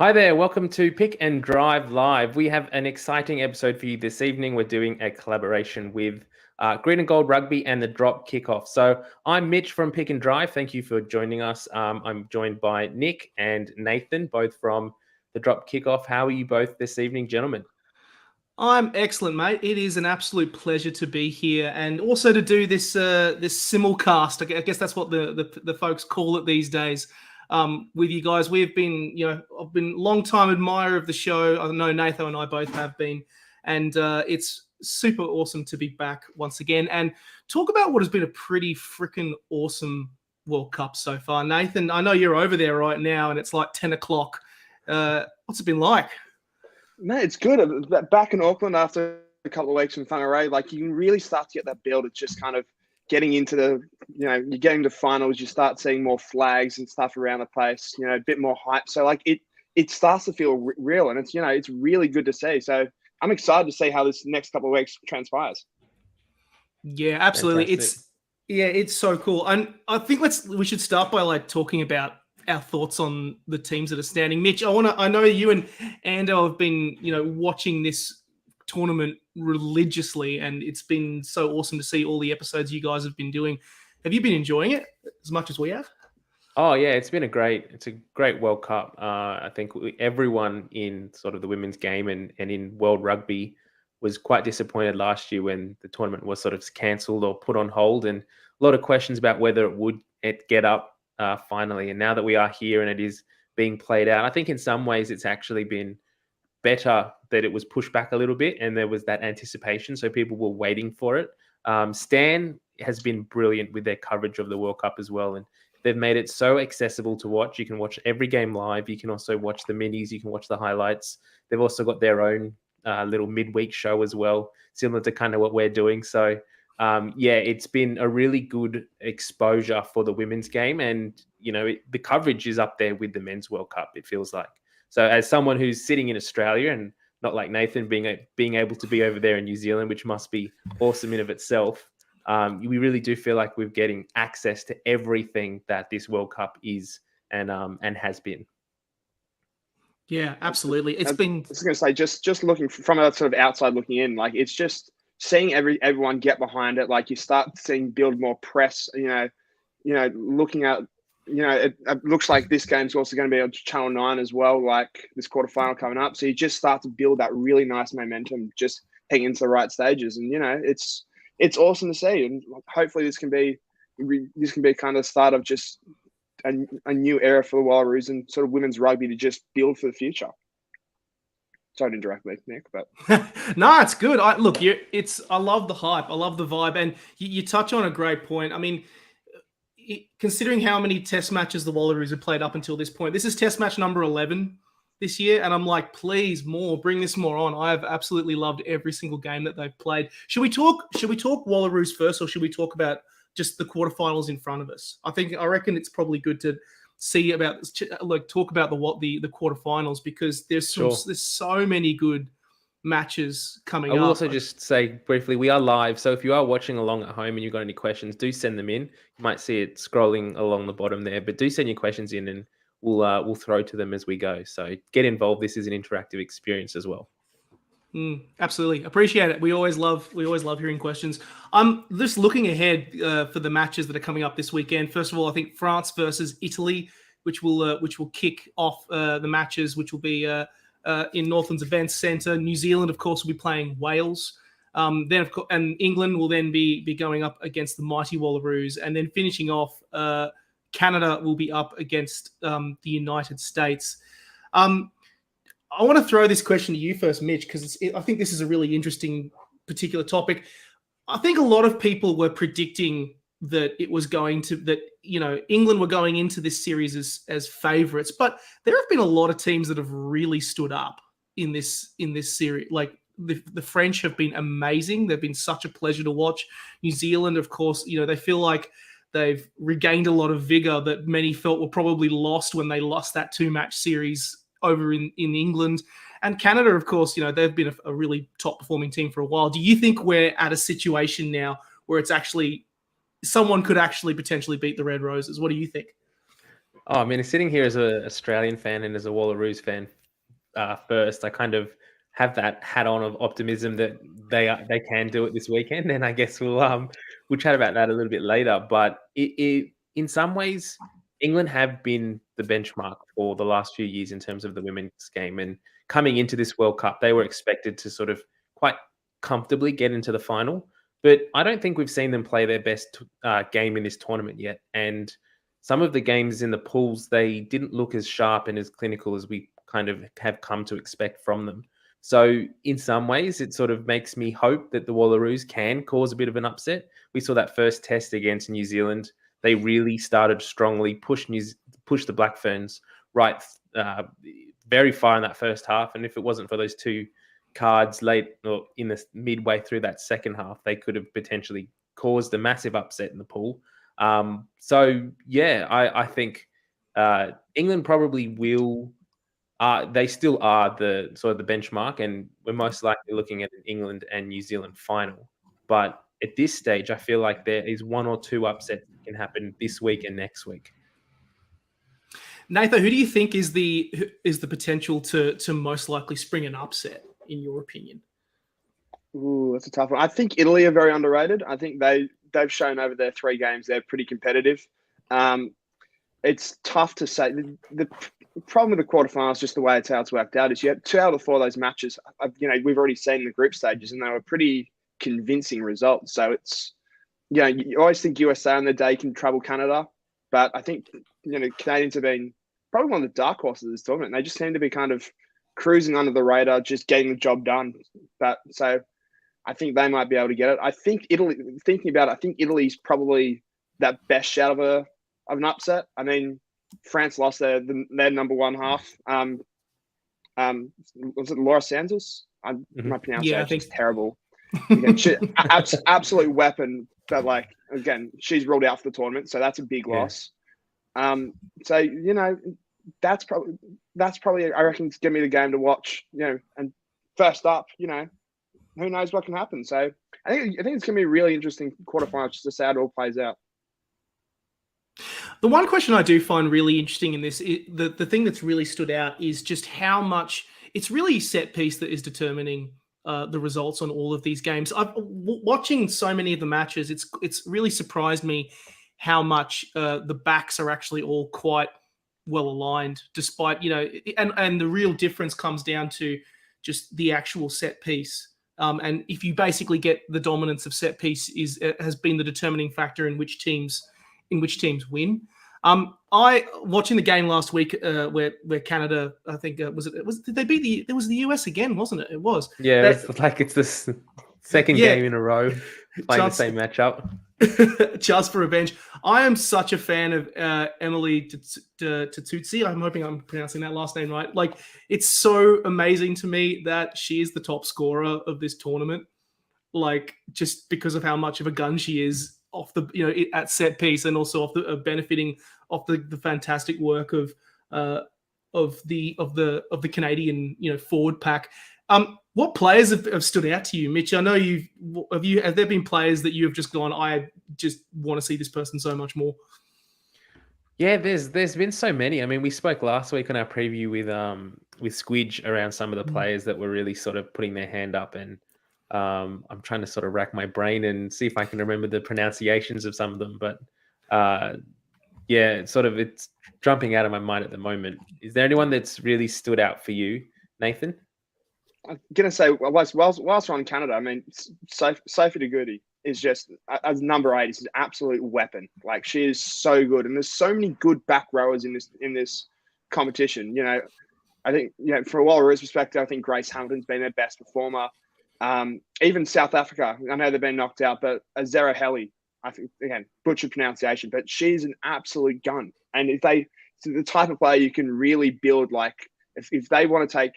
Hi there, welcome to Pick and Drive Live. We have an exciting episode for you this evening. We're doing a collaboration with Green and Gold Rugby and the Drop Kickoff. So I'm Mitch from Pick and Drive. Thank you for joining us. I'm joined by Nick and Nathan, both from the Drop Kickoff. How are you both this evening, gentlemen? I'm excellent, mate. It is an absolute pleasure to be here and also to do this simulcast. I guess that's what the folks call it these days. With you guys, we've been, I've been a long time admirer of the show. I know Nathan and I both have been, and it's super awesome to be back once again and talk about what has been a pretty freaking awesome World Cup so far. Nathan, I know you're over there right now, and it's like 10 o'clock. What's it been like? Mate, it's good. Back in Auckland after a couple of weeks in Whangarei, like you can really start to get that build. It's just kind of getting into the, you're getting to finals, you start seeing more flags and stuff around the place, a bit more hype. So like it starts to feel real, and it's really good to see. So I'm excited to see how this next couple of weeks transpires. Yeah, absolutely. Fantastic. It's so cool. And I think we should start by talking about our thoughts on the teams that are standing. Mitch, I know you and Ando have been, watching this tournament religiously, and it's been so awesome to see all the episodes you guys have been doing. Have you been enjoying it as much as we have? Oh yeah, it's a great World Cup. I think everyone in sort of the women's game and in World Rugby was quite disappointed last year when the tournament was sort of cancelled or put on hold, and a lot of questions about whether it would get up finally. And now that we are here and it is being played out, I think in some ways it's actually been better that it was pushed back a little bit and there was that anticipation, so people were waiting for it. Stan has been brilliant with their coverage of the World Cup as well, and they've made it so accessible to watch. You can watch every game live. You can also watch the minis. You can watch the highlights. They've also got their own little midweek show as well, similar to kind of what we're doing. So it's been a really good exposure for the women's game, and the coverage is up there with the men's World Cup, it feels like. So as someone who's sitting in Australia and not like Nathan being able to be over there in New Zealand, which must be awesome in of itself, we really do feel like we're getting access to everything that this World Cup is and has been. Yeah, absolutely. I was going to say, just looking from a sort of outside looking in, like it's just seeing everyone get behind it. Like you start seeing build more press. Looking at. It looks like this game's also going to be on Channel 9 as well, like this quarterfinal coming up. So you just start to build that really nice momentum, just heading into the right stages. And, it's awesome to see. And hopefully this can be kind of the start of just a new era for the Wallaroos and sort of women's rugby to just build for the future. Sorry to interrupt me, Nick, but no, it's good. I love the hype. I love the vibe. And you touch on a great point. I mean, considering how many test matches the Wallaroos have played up until this point, this is test match number 11 this year. And I'm like, please bring this more on. I have absolutely loved every single game that they've played. Should we talk Wallaroos first, or should we talk about just the quarterfinals in front of us? I reckon it's probably good to see about, talk about the quarterfinals, because there's so many good matches coming up. I will also just say briefly, we are live, so if you are watching along at home and you've got any questions, do send them in. You might see it scrolling along the bottom there, but do send your questions in and we'll throw to them as we go. So get involved. This is an interactive experience as well. Absolutely. Appreciate it. We always love hearing questions. I'm just looking ahead for the matches that are coming up this weekend. First of all, I think France versus Italy, which will kick off the matches, which will be in Northlands Events Centre. New Zealand, of course, will be playing Wales. Then, of course, and England will then be going up against the mighty Wallaroos, and then finishing off, Canada will be up against the United States. I want to throw this question to you first, Mitch, because I think this is a really interesting particular topic. I think a lot of people were predicting that England were going into this series as favourites, but there have been a lot of teams that have really stood up in this series. Like the French have been amazing. They've been such a pleasure to watch. New Zealand, of course, they feel like they've regained a lot of vigor that many felt were probably lost when they lost that 2-match series over in England. And Canada, of course, they've been a really top performing team for a while. Do you think we're at a situation now where it's actually someone could actually potentially beat the Red Roses? What do you think? Oh, I mean, sitting here as an Australian fan and as a Wallaroos fan, first, I kind of have that hat on of optimism that they can do it this weekend, and I guess we'll chat about that a little bit later. But it in some ways, England have been the benchmark for the last few years in terms of the women's game, and coming into this World Cup, they were expected to sort of quite comfortably get into the final. But I don't think we've seen them play their best game in this tournament yet, and some of the games in the pools, they didn't look as sharp and as clinical as we kind of have come to expect from them. So in some ways, it sort of makes me hope that the Wallaroos can cause a bit of an upset. We saw that first test against New Zealand. They really started strongly, pushed the Black Ferns right very far in that first half. And if it wasn't for those two cards late or in the midway through that second half, they could have potentially caused a massive upset in the pool. So yeah, I think England probably will. They still are the sort of the benchmark, and we're most likely looking at an England and New Zealand final. But at this stage, I feel like there is one or two upsets that can happen this week and next week. Nathan, who do you think is the potential to most likely spring an upset, in your opinion? Ooh, that's a tough one. I think Italy are very underrated. I think they've shown over their 3 games they're pretty competitive. It's tough to say. The problem with the quarterfinals, just the way it's worked out, is you had 2 out of 4 of those matches. We've already seen the group stages, and they were pretty convincing results. So it's, you always think USA on their day can trouble Canada, but I think Canadians have been probably one of the dark horses of this tournament. They just seem to be kind of cruising under the radar, just getting the job done. But so I think they might be able to get it. I think Italy. Thinking about it, I think Italy's probably that best shout of an upset. I mean, France lost their number one half. Was it Laura Santos? My pronunciation is terrible. Again, absolute weapon, but again, she's ruled out for the tournament, so that's a big loss. So that's probably I reckon, give me the game to watch. And first up, who knows what can happen. So I think it's gonna be a really interesting quarterfinals just to see how it all plays out. The one question I do find really interesting in this, the thing that's really stood out is just how much it's really set piece that is determining the results on all of these games. Watching so many of the matches, it's really surprised me how much the backs are actually all quite well aligned, despite and the real difference comes down to just the actual set piece. And if you basically get the dominance of set piece has been the determining factor in which teams win. I watching the game last week where Canada, I think did they beat it was the US again, wasn't it? It was. Yeah, it's the second game in a row playing the same matchup. Chance for revenge. I am such a fan of Emily Tutsi. I'm hoping I'm pronouncing that last name right. It's so amazing to me that she is the top scorer of this tournament. Just because of how much of a gun she is off the at set piece, and also off the benefiting off the fantastic work of the Canadian forward pack. What players have stood out to you, Mitch? I know have there been players that you have just gone, I just want to see this person so much more? Yeah, there's been so many. I mean, we spoke last week on our preview with Squidge around some of the players that were really sort of putting their hand up, and I'm trying to sort of rack my brain and see if I can remember the pronunciations of some of them. But it's jumping out of my mind at the moment. Is there anyone that's really stood out for you, Nathan? I'm gonna say, whilst we're on Canada, I mean, Sophie Degoudi is just, as number 8, is an absolute weapon. She is so good, and there's so many good back rowers in this competition. I think from a Wallaroos perspective, I think Grace Hamilton's been their best performer. Even South Africa, I know they've been knocked out, but Azera Heli, I think, again, butchered pronunciation, but she's an absolute gun. And it's the type of player you can really build. If they want to take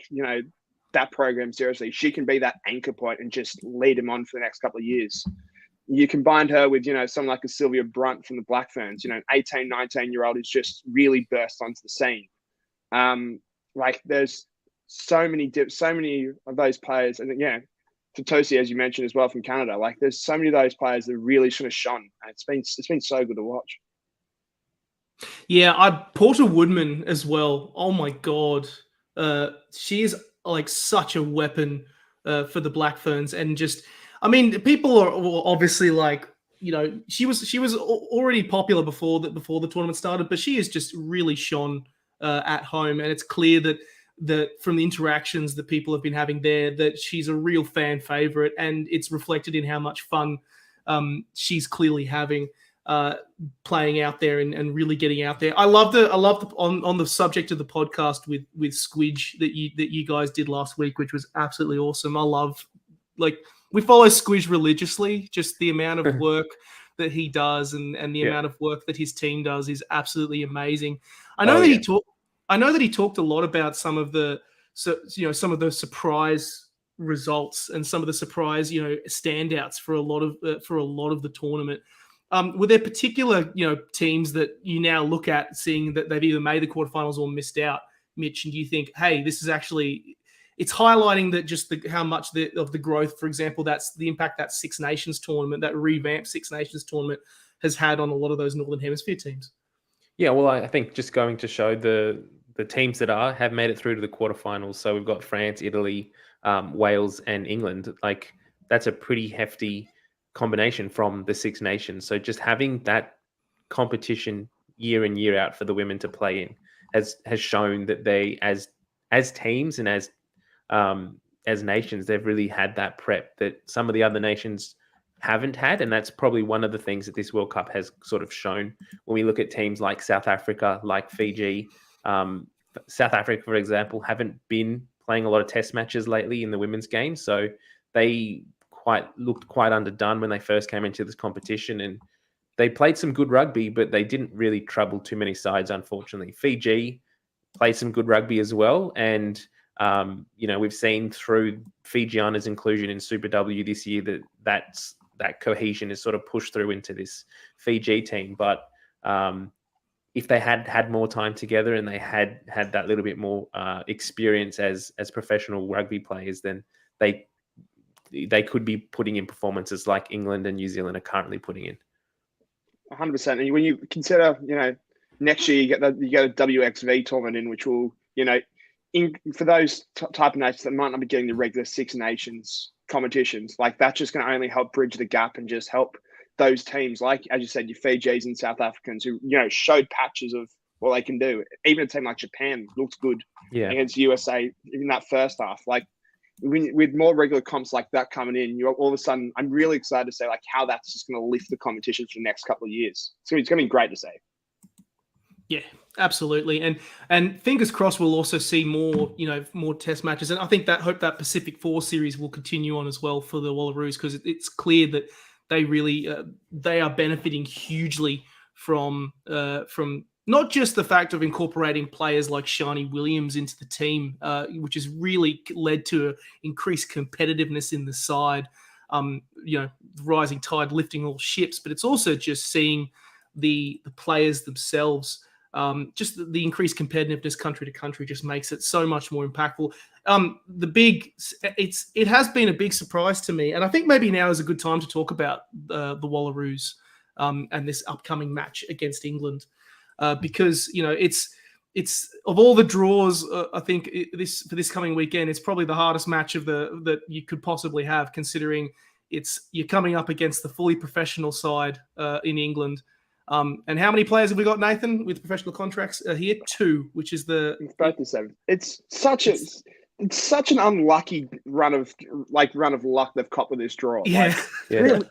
that program seriously, she can be that anchor point and just lead them on for the next couple of years. You combine her with someone like a Sylvia Brunt from the Black Ferns, an 18, 19-year-old who's just really burst onto the scene. There's so many of those players, and Totosi, as you mentioned as well, from Canada. There's so many of those players that really sort of shone, and it's been so good to watch. Yeah, Porter Woodman as well. Oh my god, she is like such a weapon for the Black Ferns, and just I mean, people are obviously like she was already popular before the tournament started, but she has just really shone at home, and it's clear that from the interactions that people have been having there, that she's a real fan favorite, and it's reflected in how much fun she's clearly having. Playing out there and really getting out there. I love on the subject of the podcast with Squidge that you guys did last week, which was absolutely awesome. I love, like, we follow Squidge religiously. Just the amount of work that he does and the amount of work that his team does is absolutely amazing. I know that he talked a lot about some of the surprise results and some of the surprise standouts for a lot of the tournament. Were there particular, teams that you now look at seeing that they've either made the quarterfinals or missed out, Mitch? And do you think, hey, this is actually, it's highlighting that just how much of the growth, for example, that's the impact that Six Nations tournament, that revamped Six Nations tournament has had on a lot of those Northern Hemisphere teams? Yeah, well, I think just going to show the teams that have made it through to the quarterfinals. So we've got France, Italy, Wales, and England. Like, that's a pretty hefty combination from the Six Nations. So just having that competition year in, year out for the women to play in has shown that they, as teams and as nations, they've really had that prep that some of the other nations haven't had. And that's probably one of the things that this World Cup has sort of shown. When we look at teams like South Africa, like Fiji, South Africa, for example, haven't been playing a lot of test matches lately in the women's game. So they looked quite underdone when they first came into this competition, and they played some good rugby, but they didn't really trouble too many sides, unfortunately. Fiji played some good rugby as well, and we've seen through Fijiana's inclusion in Super W this year that cohesion is sort of pushed through into this Fiji team. But if they had more time together and they had that little bit more experience as professional rugby players, then they could be putting in performances like England and New Zealand are currently putting in. 100%. And when you consider, next year you get a WXV tournament in, which will, for those type of nations that might not be getting the regular Six Nations competitions, like that's just going to only help bridge the gap and just help those teams, like, as you said, your Fijis and South Africans who, showed patches of what they can do. Even a team like Japan looked good against USA in that first half. Like, with more regular comps like that coming in, all of a sudden, I'm really excited to say like how that's just going to lift the competition for the next couple of years. So it's going to be great to see. Yeah, absolutely. And fingers crossed we'll also see more test matches. And I think hope that Pacific 4 series will continue on as well for the Wallaroos, because it's clear that they really they are benefiting hugely from not just the fact of incorporating players like Shani Williams into the team, which has really led to increased competitiveness in the side, rising tide lifting all ships, but it's also just seeing the players themselves, just the increased competitiveness country to country just makes it so much more impactful. It has been a big surprise to me, and I think maybe now is a good time to talk about the Wallaroos and this upcoming match against England. Because it's of all the draws, I think for this coming weekend, it's probably the hardest match that you could possibly have, considering you're coming up against the fully professional side in England. And how many players have we got, Nathan, with professional contracts here? 2, which is both the 7. It's such an unlucky run of luck they've copped with this draw. Yeah.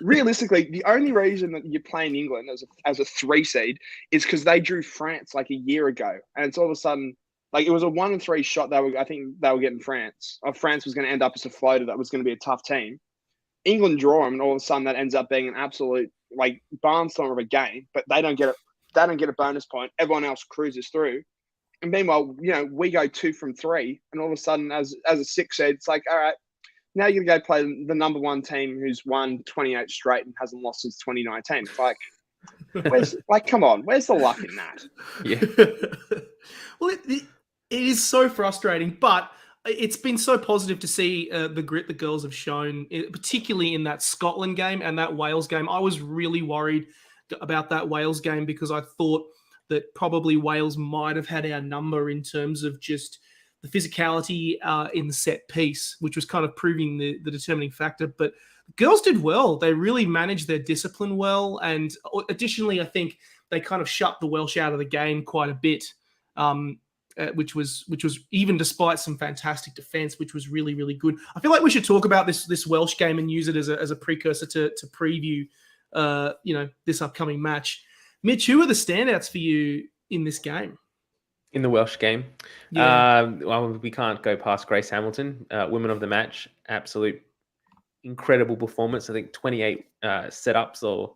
Realistically, the only reason that you're playing England as a 3 seed is because they drew France like a year ago, and it's all of a sudden like it was a 1-3 shot. I think they were getting France. Or France was going to end up as a floater. That was going to be a tough team. England draw them, and all of a sudden that ends up being an absolute like barnstorm of a game. But they don't get it. They don't get a bonus point. Everyone else cruises through. And meanwhile, we go 2 from 3, and all of a sudden, as a 6 seed, it's like, all right, now you're going to go play the number 1 team who's won 28 straight and hasn't lost since 2019. It's like, come on, where's the luck in that? Yeah. Well, it is so frustrating, but it's been so positive to see the grit the girls have shown, particularly in that Scotland game and that Wales game. I was really worried about that Wales game because I thought that probably Wales might have had our number in terms of just the physicality in the set piece, which was kind of proving the determining factor. But the girls did well. They really managed their discipline well. And additionally, I think they kind of shut the Welsh out of the game quite a bit, which was even despite some fantastic defense, which was really, really good. I feel like we should talk about this Welsh game and use it as a precursor to preview this upcoming match. Mitch, who are the standouts for you in this game? In the Welsh game? Yeah. Well, we can't go past Grace Hamilton, women of the match. Absolute incredible performance. I think 28 setups or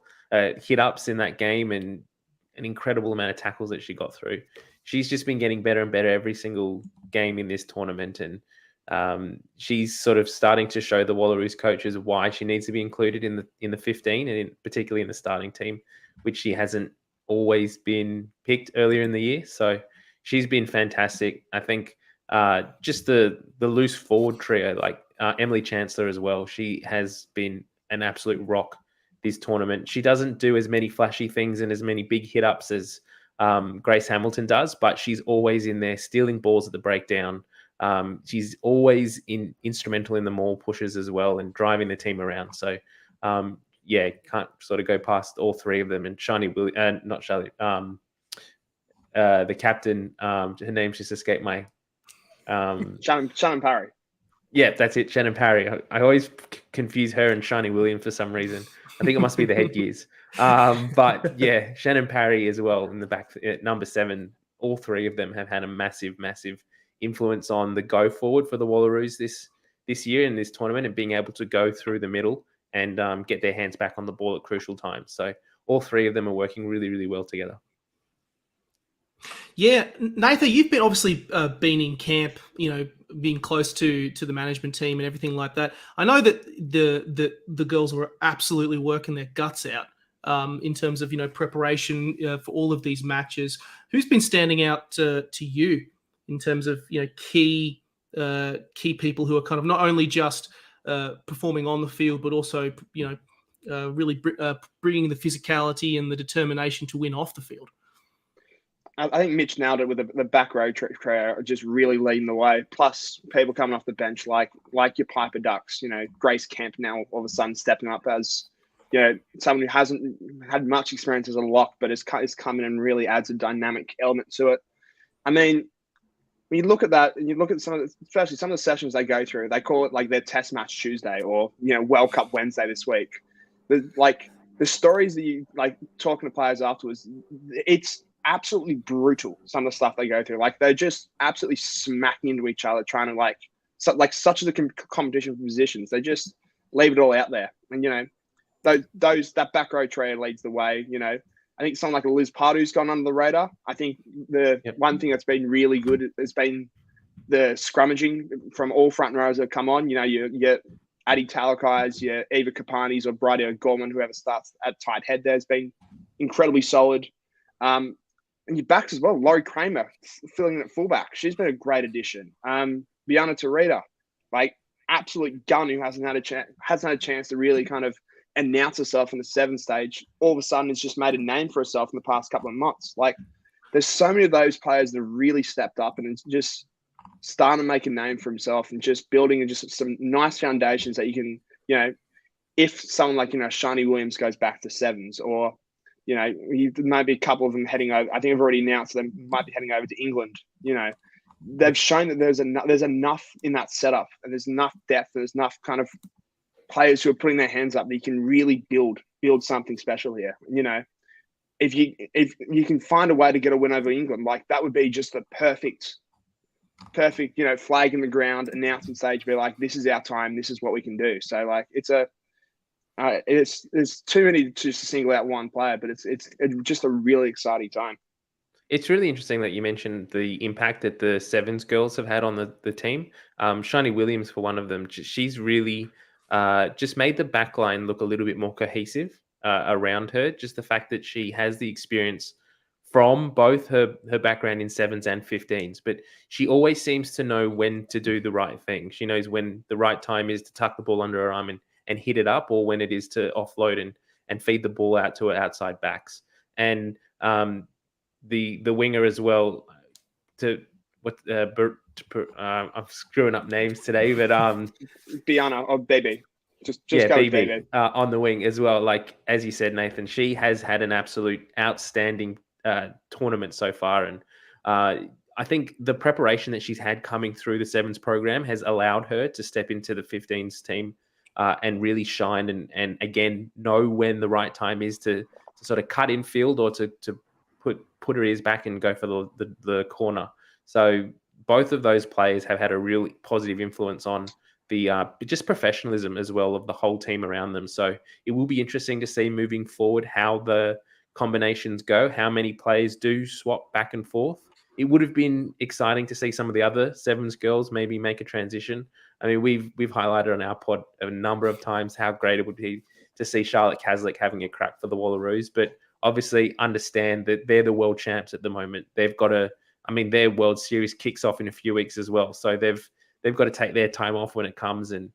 hit-ups in that game, and an incredible amount of tackles that she got through. She's just been getting better and better every single game in this tournament, and she's sort of starting to show the Wallaroos coaches why she needs to be included in the 15, and particularly in the starting team, which she hasn't always been picked earlier in the year. So she's been fantastic. I think just the loose forward trio, like Emily Chancellor as well, she has been an absolute rock this tournament. She doesn't do as many flashy things and as many big hit-ups as Grace Hamilton does, but she's always in there stealing balls at the breakdown. She's always instrumental in the maul pushes as well and driving the team around. So, can't sort of go past all three of them. And the captain, her name just escaped my... Shannon Parry. Yeah, that's it, Shannon Parry. I always confuse her and Shani Williams for some reason. I think it must be the headgears. But yeah, Shannon Parry as well in the back at number 7. All three of them have had a massive, massive influence on the go forward for the Wallaroos this year in this tournament, and being able to go through the middle and get their hands back on the ball at crucial times. So all three of them are working really, really well together. Yeah, Nathan, you've been obviously been in camp, being close to the management team and everything like that. I know that the girls were absolutely working their guts out in terms of preparation for all of these matches. Who's been standing out to you in terms of key people who are kind of not only just performing on the field, but also really bringing the physicality and the determination to win off the field? I think Mitch nailed it with the back row trio, just really leading the way. Plus, people coming off the bench like your Piper Ducks. Grace Kemp now all of a sudden stepping up as someone who hasn't had much experience as a lock, but is come in and really adds a dynamic element to it. I mean, when you look at that, and you look at especially some of the sessions they go through, they call it like their Test Match Tuesday or World Cup Wednesday this week. The stories that you talking to players afterwards, it's absolutely brutal. Some of the stuff they go through, they're just absolutely smacking into each other, trying to such as a competition for positions. They just leave it all out there, and that back row trio leads the way. I think someone like a Liz Pardu's gone under the radar. I think one thing that's been really good has been the scrummaging from all front rows that have come on. Your Addie Talakai's, your Eva Kapani's, or Bridie O'Gorman, whoever starts at tight head there, has been incredibly solid. And your backs as well. Laurie Kramer filling in at fullback. She's been a great addition. Biana Tarita, absolute gun who hasn't had a chance to really kind of announce herself in the 7 stage. All of a sudden, has just made a name for herself in the past couple of months. There's so many of those players that have really stepped up and it's just starting to make a name for himself and just building just some nice foundations that you can, if someone like Shani Williams goes back to 7s, or maybe a couple of them heading over. I think I've already announced they might be heading over to England. They've shown that there's enough in that setup, and there's enough depth, and there's enough kind of players who are putting their hands up that you can really build something special here. If you can find a way to get a win over England, that would be just the perfect, flag in the ground, announcement stage, be this is our time, this is what we can do. So it's too many to single out one player, but it's just a really exciting time. It's really interesting that you mentioned the impact that the 7s girls have had on the team. Shani Williams, for one of them, she's really just made the backline look a little bit more cohesive around her. Just the fact that she has the experience from both her background in 7s and 15s, but she always seems to know when to do the right thing. She knows when the right time is to tuck the ball under her arm and hit it up, or when it is to offload and feed the ball out to her outside backs. And the winger as well. I'm screwing up names today, but Biana or Baby. Just yeah, go with BB Baby. on the wing as well. Like as you said, Nathan, she has had an absolute outstanding tournament so far, and I think the preparation that she's had coming through the sevens program has allowed her to step into the 15s team and really shine, and again know when the right time is to sort of cut in field or to put her ears back and go for the corner. So both of those players have had a really positive influence on the just professionalism as well of the whole team around them. So it will be interesting to see moving forward how the combinations go, how many players do swap back and forth. It would have been exciting to see some of the other sevens girls maybe make a transition. I mean, we've highlighted on our pod a number of times how great it would be to see Charlotte Caslick having a crack for the Wallaroos, but obviously understand that they're the world champs at the moment. They've got their World Series kicks off in a few weeks as well, so they've got to take their time off when it comes, and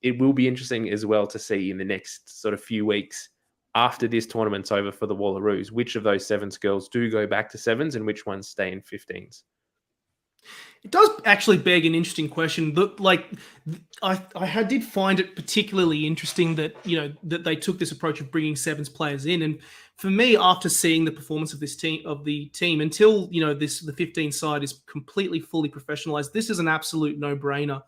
it will be interesting as well to see in the next sort of few weeks after this tournament's over for the Wallaroos, which of those sevens girls do go back to sevens and which ones stay in 15s. It does actually beg an interesting question. I did find it particularly interesting that that they took this approach of bringing sevens players in, and for me, after seeing the performance of the team, until the 15 side is completely fully professionalized, this is an absolute no-brainer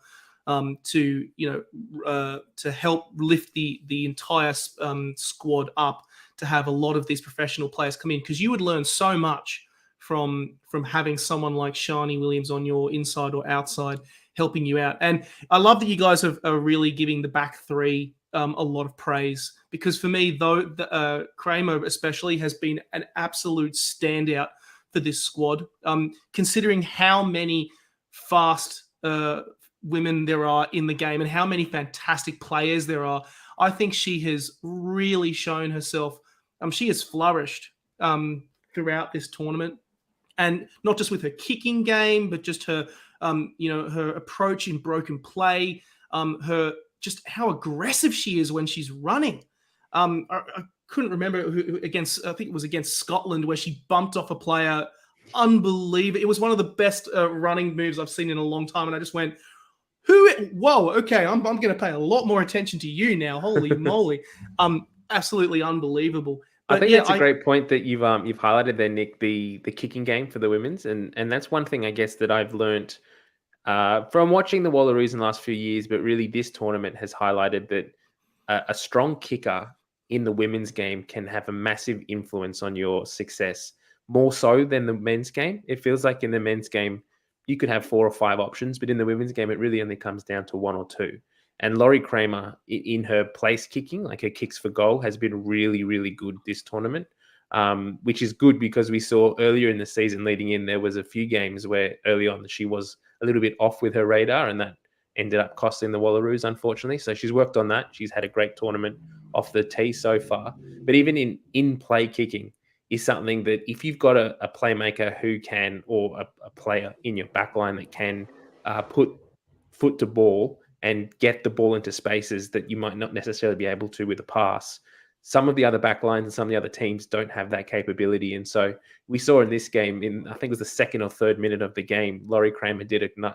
to help lift the entire squad up, to have a lot of these professional players come in, because you would learn so much from having someone like Shani Williams on your inside or outside helping you out. And I love that you guys are really giving the back three a lot of praise, because for me, though, Kramer especially has been an absolute standout for this squad, considering how many fast women there are in the game and how many fantastic players there are. I think she has really shown herself. She has flourished throughout this tournament. And not just with her kicking game, but just her, her approach in broken play, her just how aggressive she is when she's running. I couldn't remember who against. I think it was against Scotland where she bumped off a player. Unbelievable! It was one of the best running moves I've seen in a long time, and I just went, Whoa! Okay, I'm going to pay a lot more attention to you now. Holy moly! Absolutely unbelievable. But I think that's a great point that you've highlighted there, Nick, the kicking game for the women's. And that's one thing, I guess, that I've learned from watching the Wallaroos in the last few years, but really this tournament has highlighted that a strong kicker in the women's game can have a massive influence on your success, more so than the men's game. It feels like in the men's game, you could have 4 or 5 options, but in the women's game, it really only comes down to 1 or 2. And Laurie Kramer, in her place kicking, like her kicks for goal, has been really, really good this tournament, which is good because we saw earlier in the season leading in, there was a few games where early on she was a little bit off with her radar, and that ended up costing the Wallaroos, unfortunately. So she's worked on that. She's had a great tournament off the tee so far. But even in play kicking is something that if you've got a playmaker who can, or a player in your backline that can put foot to ball and get the ball into spaces that you might not necessarily be able to with a pass. Some of the other backlines and some of the other teams don't have that capability. And so we saw in this game, I think it was the 2nd or 3rd minute of the game, Laurie Kramer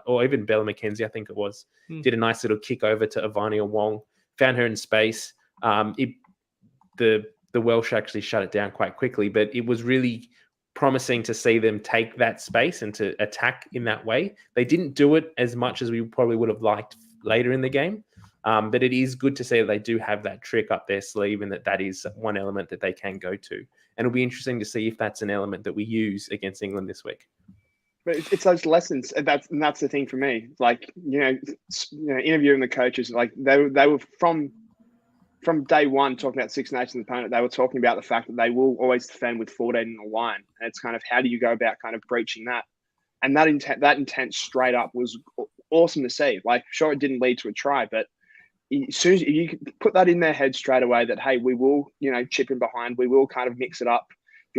or even Bella McKenzie, I think it was, did a nice little kick over to Ivania Wong, found her in space. The Welsh actually shut it down quite quickly, but it was really promising to see them take that space and to attack in that way. They didn't do it as much as we probably would have liked later in the game, but it is good to see that they do have that trick up their sleeve, and that is one element that they can go to. And it'll be interesting to see if that's an element that we use against England this week. But it's those lessons. That's the thing for me. Like interviewing the coaches, like they were from day one talking about Six Nations opponent. They were talking about the fact that they will always defend with 14 in the line, and it's kind of how do you go about kind of breaching that? And that intent straight up was awesome to see. Like, sure, it didn't lead to a try, but as soon as you put that in their head straight away that, hey, we will, chip in behind, we will kind of mix it up.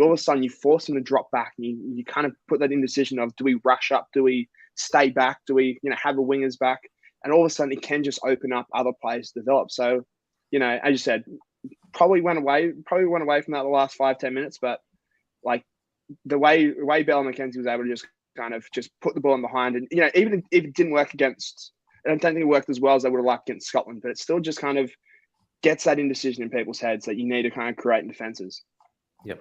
All of a sudden, you force them to drop back, and you kind of put that indecision of, do we rush up? Do we stay back? Do we, have a wingers back? And all of a sudden, it can just open up other players to develop. So, as you said, probably went away from that the last 5-10 minutes, but like the way Bella McKenzie was able to just kind of just put the ball in behind, and even if it didn't work against, I don't think it worked as well as they would have liked against Scotland, but it still just kind of gets that indecision in people's heads that you need to kind of create in defenses. Yep.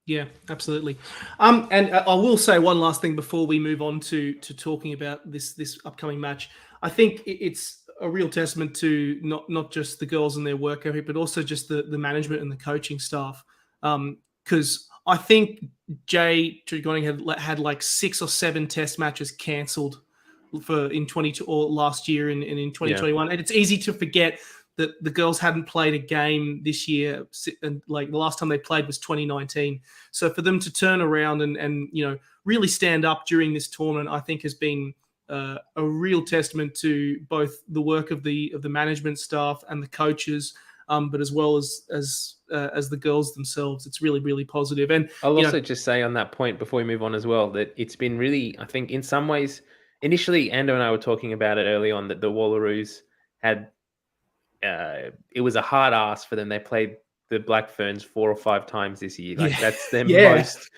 Yeah, absolutely. And I will say one last thing before we move on to talking about this upcoming match. I think it's a real testament to not just the girls and their work ethic, but also just the management and the coaching staff. Because I think Jay Tregoning had like 6 or 7 test matches cancelled in 22 or last year and in 2021. Yeah. And it's easy to forget that the girls hadn't played a game this year, and like the last time they played was 2019. So for them to turn around and really stand up during this tournament, I think has been a real testament to both the work of the management staff and the coaches, but as well as the girls themselves. It's really, really positive. And I'll also just say on that point before we move on as well, that it's been really, I think in some ways, initially Ando and I were talking about it early on, that the Wallaroos had, it was a hard ask for them. They played the Black Ferns 4 or 5 times this year. Like that's their most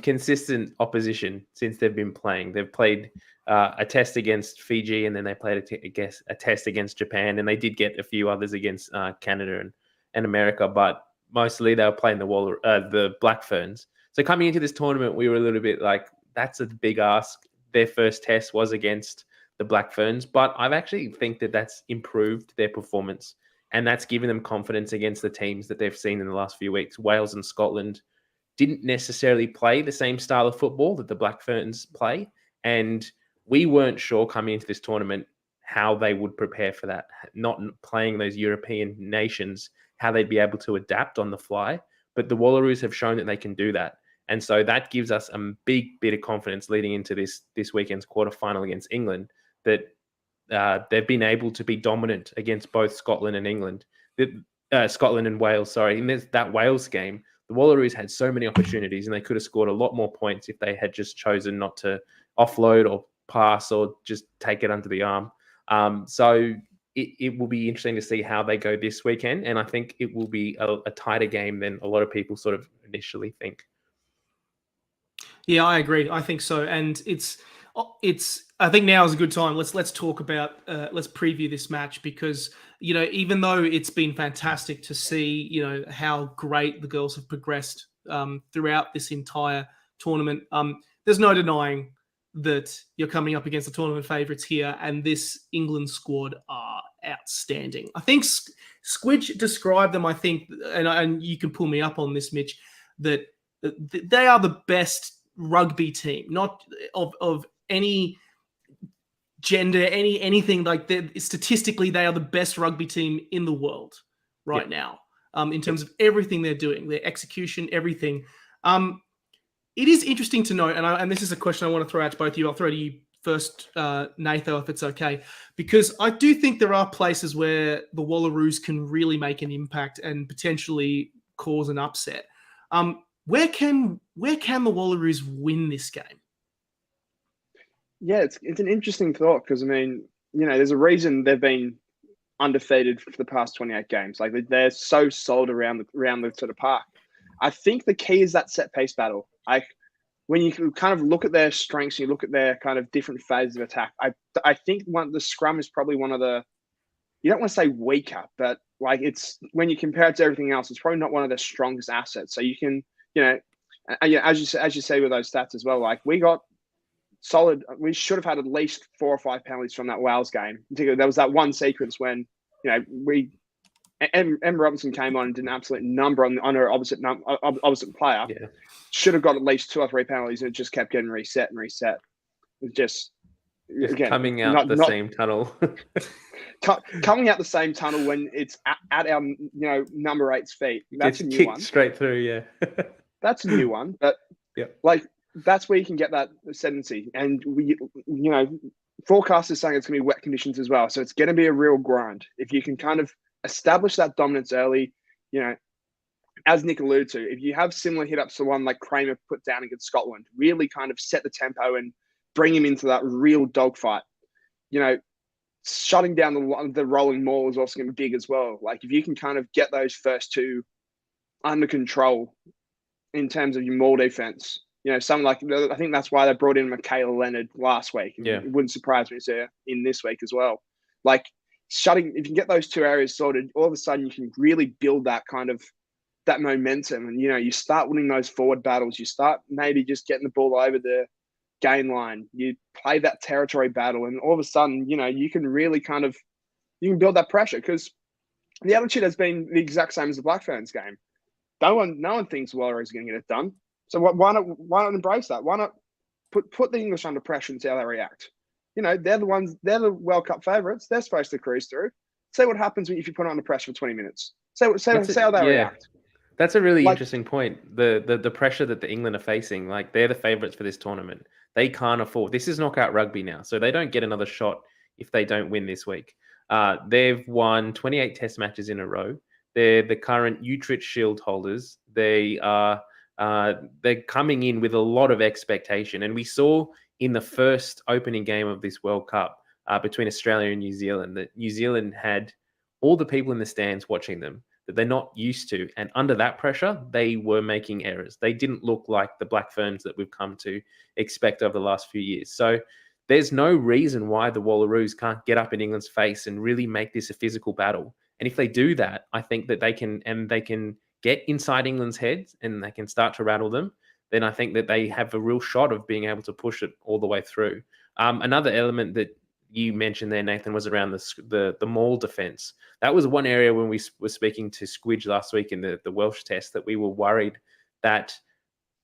consistent opposition since they've been playing. They've played a test against Fiji, and then they played a test against Japan, and they did get a few others against Canada and America, but mostly they were playing the Black Ferns. So coming into this tournament, we were a little bit like, that's a big ask. Their first test was against the Black Ferns, but I've actually think that that's improved their performance, and that's given them confidence against the teams that they've seen in the last few weeks. Wales and Scotland didn't necessarily play the same style of football that the Black Ferns play, and we weren't sure coming into this tournament how they would prepare for that, not playing those European nations, how they'd be able to adapt on the fly. But the Wallaroos have shown that they can do that. And so that gives us a big bit of confidence leading into this weekend's quarterfinal against England, that they've been able to be dominant against both Scotland and England. Scotland and Wales, sorry. In that Wales game, the Wallaroos had so many opportunities, and they could have scored a lot more points if they had just chosen not to offload or pass or just take it under the arm. So it will be interesting to see how they go this weekend, and I think it will be a tighter game than a lot of people sort of initially think. Yeah, I agree. I think so, and it's. I think now is a good time. Let's talk about. Let's preview this match, because even though it's been fantastic to see how great the girls have progressed throughout this entire tournament, there's no denying that you're coming up against the tournament favourites here, and this England squad are outstanding. I think Squidge described them. I think, and you can pull me up on this, Mitch, that they are the best rugby team, not of any gender, anything like that. Statistically, they are the best rugby team in the world right now, in terms of everything they're doing, their execution, everything. It is interesting to note, and this is a question I want to throw out to both of you. I'll throw to you first, Nathan, if it's okay, because I do think there are places where the Wallaroos can really make an impact and potentially cause an upset. Where can the Wallaroos win this game? Yeah, it's an interesting thought, because I mean, there's a reason they've been undefeated for the past 28 games. Like they're so solid around the sort of park. I think the key is that set piece battle. Like when you kind of look at their strengths, you look at their kind of different phases of attack. I think the scrum is probably one of the, you don't want to say weaker, but like it's, when you compare it to everything else, it's probably not one of their strongest assets. So you can, as you say with those stats as well, like we got solid. We should have had at least 4 or 5 penalties from that Wales game. Particularly, there was that one sequence when Emma Robinson came on and did an absolute number on her opposite player. Yeah. Should have got at least 2 or 3 penalties, and it just kept getting reset and reset. It's just again, coming out the same tunnel. Coming out the same tunnel when it's at our number 8's feet. That's a new one. Straight through, yeah. That's a new one, but like that's where you can get that ascendancy. And we, forecasters saying it's going to be wet conditions as well, so it's going to be a real grind. If you can kind of establish that dominance early, as Nick alluded to, if you have similar hit-ups to one like Kramer put down against Scotland, really kind of set the tempo and bring him into that real dogfight. Shutting down the rolling maul is also going to be big as well. Like if you can kind of get those first 2 under control in terms of your maul defense. You know, someone like, I think that's why they brought in Michaela Leonard last week. Yeah. It wouldn't surprise me to see her in this week as well. Like if you can get those two areas sorted, all of a sudden you can really build that kind of that momentum. And, you know, you start winning those forward battles. You start maybe just getting the ball over the gain line. You play that territory battle. And all of a sudden, you know, you can really you can build that pressure, because the attitude has been the exact same as the Black Ferns game. No one thinks Wallaroos is going to get it done. So why not embrace that? Why not put the English under pressure and see how they react? You know, they're the World Cup favourites. They're supposed to cruise through. See what happens if you put it under pressure for 20 minutes. See how they react. That's a really interesting point. The pressure that the England are facing, like they're the favourites for this tournament. They can't afford. This is knockout rugby now, so they don't get another shot if they don't win this week. They've won 28 Test matches in a row. They're the current Utrecht Shield holders. They're coming in with a lot of expectation, and we saw in the first opening game of this World Cup between Australia and New Zealand that New Zealand had all the people in the stands watching them that they're not used to, and under that pressure, they were making errors. They didn't look like the Black Ferns that we've come to expect over the last few years. So there's no reason why the Wallaroos can't get up in England's face and really make this a physical battle. And if they do that, I think that they can get inside England's heads and they can start to rattle them. Then I think that they have a real shot of being able to push it all the way through. Another element that you mentioned there, Nathan, was around the maul defense. That was one area when we were speaking to Squidge last week in the Welsh test that we were worried that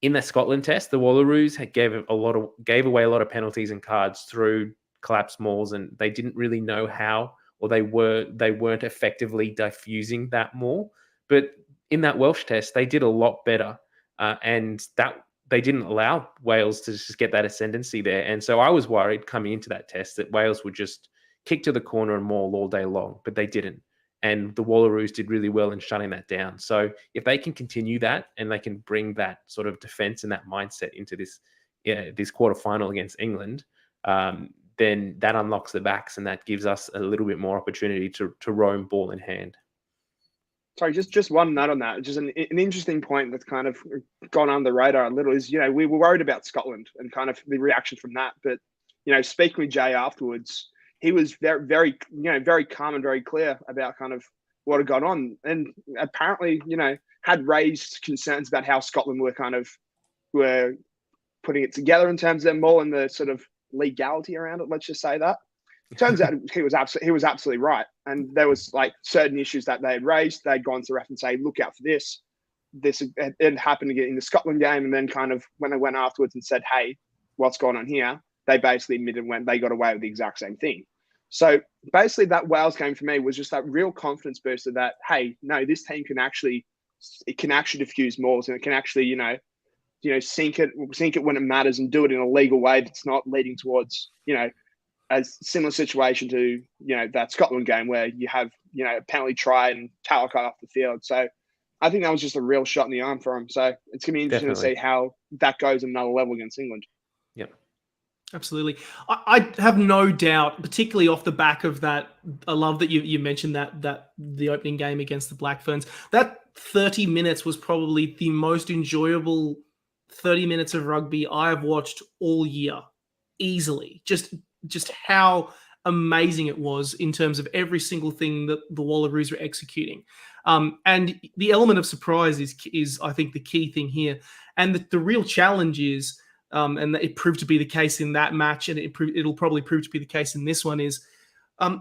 in the Scotland test, the Wallaroos gave away a lot of penalties and cards through collapsed mauls, and they didn't really know how, or they weren't effectively diffusing that maul. But in that Welsh test, they did a lot better, and that they didn't allow Wales to just get that ascendancy there. And so I was worried coming into that test that Wales would just kick to the corner and maul all day long, but they didn't. And the Wallaroos did really well in shutting that down. So if they can continue that and they can bring that sort of defense and that mindset into this quarterfinal against England, then that unlocks the backs and that gives us a little bit more opportunity to roam ball in hand. Sorry, just one note on that. Just an interesting point that's kind of gone under the radar a little is, you know, we were worried about Scotland and kind of the reaction from that. But, you know, speaking with Jay afterwards, he was very, very, you know, very calm and very clear about kind of what had gone on. And apparently, you know, had raised concerns about how Scotland were putting it together in terms of their maul and the sort of legality around it. Let's just say that. Turns out he was absolutely right. And there was like certain issues that they had raised. They'd gone to ref and say, look out for this. It happened again in the Scotland game. And then kind of when they went afterwards and said, hey, what's going on here? They basically admitted when they got away with the exact same thing. So basically that Wales game for me was just that real confidence booster that, hey, no, this team can actually diffuse mauls, and it can actually, you know, sink it when it matters and do it in a legal way that's not leading towards, you know, a similar situation to, you know, that Scotland game where you have, you know, a penalty try and Talakai off the field. So I think that was just a real shot in the arm for him. So it's going to be interesting to see how that goes at another level against England. Yep. Absolutely. I have no doubt, particularly off the back of that. I love that you mentioned that the opening game against the Black Ferns, that 30 minutes was probably the most enjoyable 30 minutes of rugby I've watched all year, easily. Just how amazing it was in terms of every single thing that the Wallaroos were executing. And the element of surprise is I think, the key thing here. And the real challenge is, and it proved to be the case in that match, and it'll probably prove to be the case in this one, is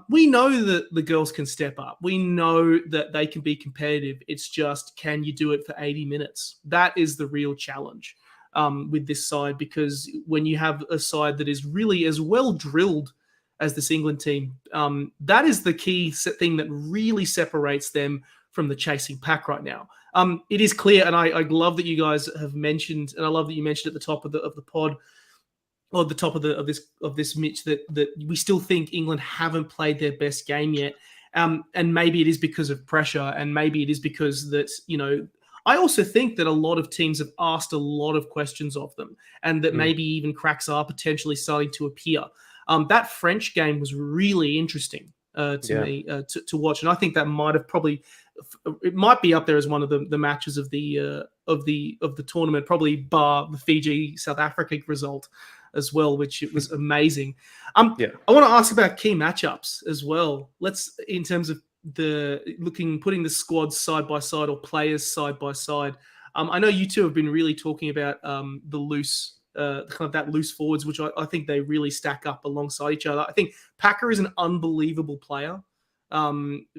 we know that the girls can step up. We know that they can be competitive. It's just, can you do it for 80 minutes? That is the real challenge with this side, because when you have a side that is really as well drilled as this England team, that is the key thing that really separates them from the chasing pack right now. It is clear, and I love that you guys have mentioned, and I love that you mentioned at the top of the pod, or the top of this Mitch, that we still think England haven't played their best game yet, and maybe it is because of pressure, and maybe it is because that, you know, I also think that a lot of teams have asked a lot of questions of them, and that maybe even cracks are potentially starting to appear. That French game was really interesting to me to watch, and I think that might have probably it might be up there as one of the matches of the tournament, probably bar the Fiji South Africa result as well, which it was amazing. I want to ask about key matchups as well. Let's, in terms of putting the squads side by side or players side by side. I know you two have been really talking about the loose. Kind of that loose forwards, which I think they really stack up alongside each other. I think Packer is an unbelievable player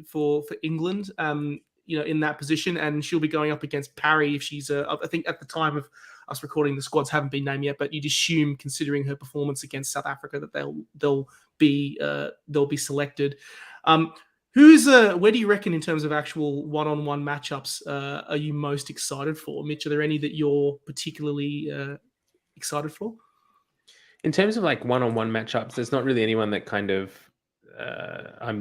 for England, in that position, and she'll be going up against Parry if she's. I think at the time of us recording, the squads haven't been named yet, but you'd assume, considering her performance against South Africa, that they'll be selected. Where do you reckon, in terms of actual one-on-one matchups, are you most excited for? Mitch, are there any that you're particularly excited for? In terms of like one-on-one matchups, there's not really anyone that kind of I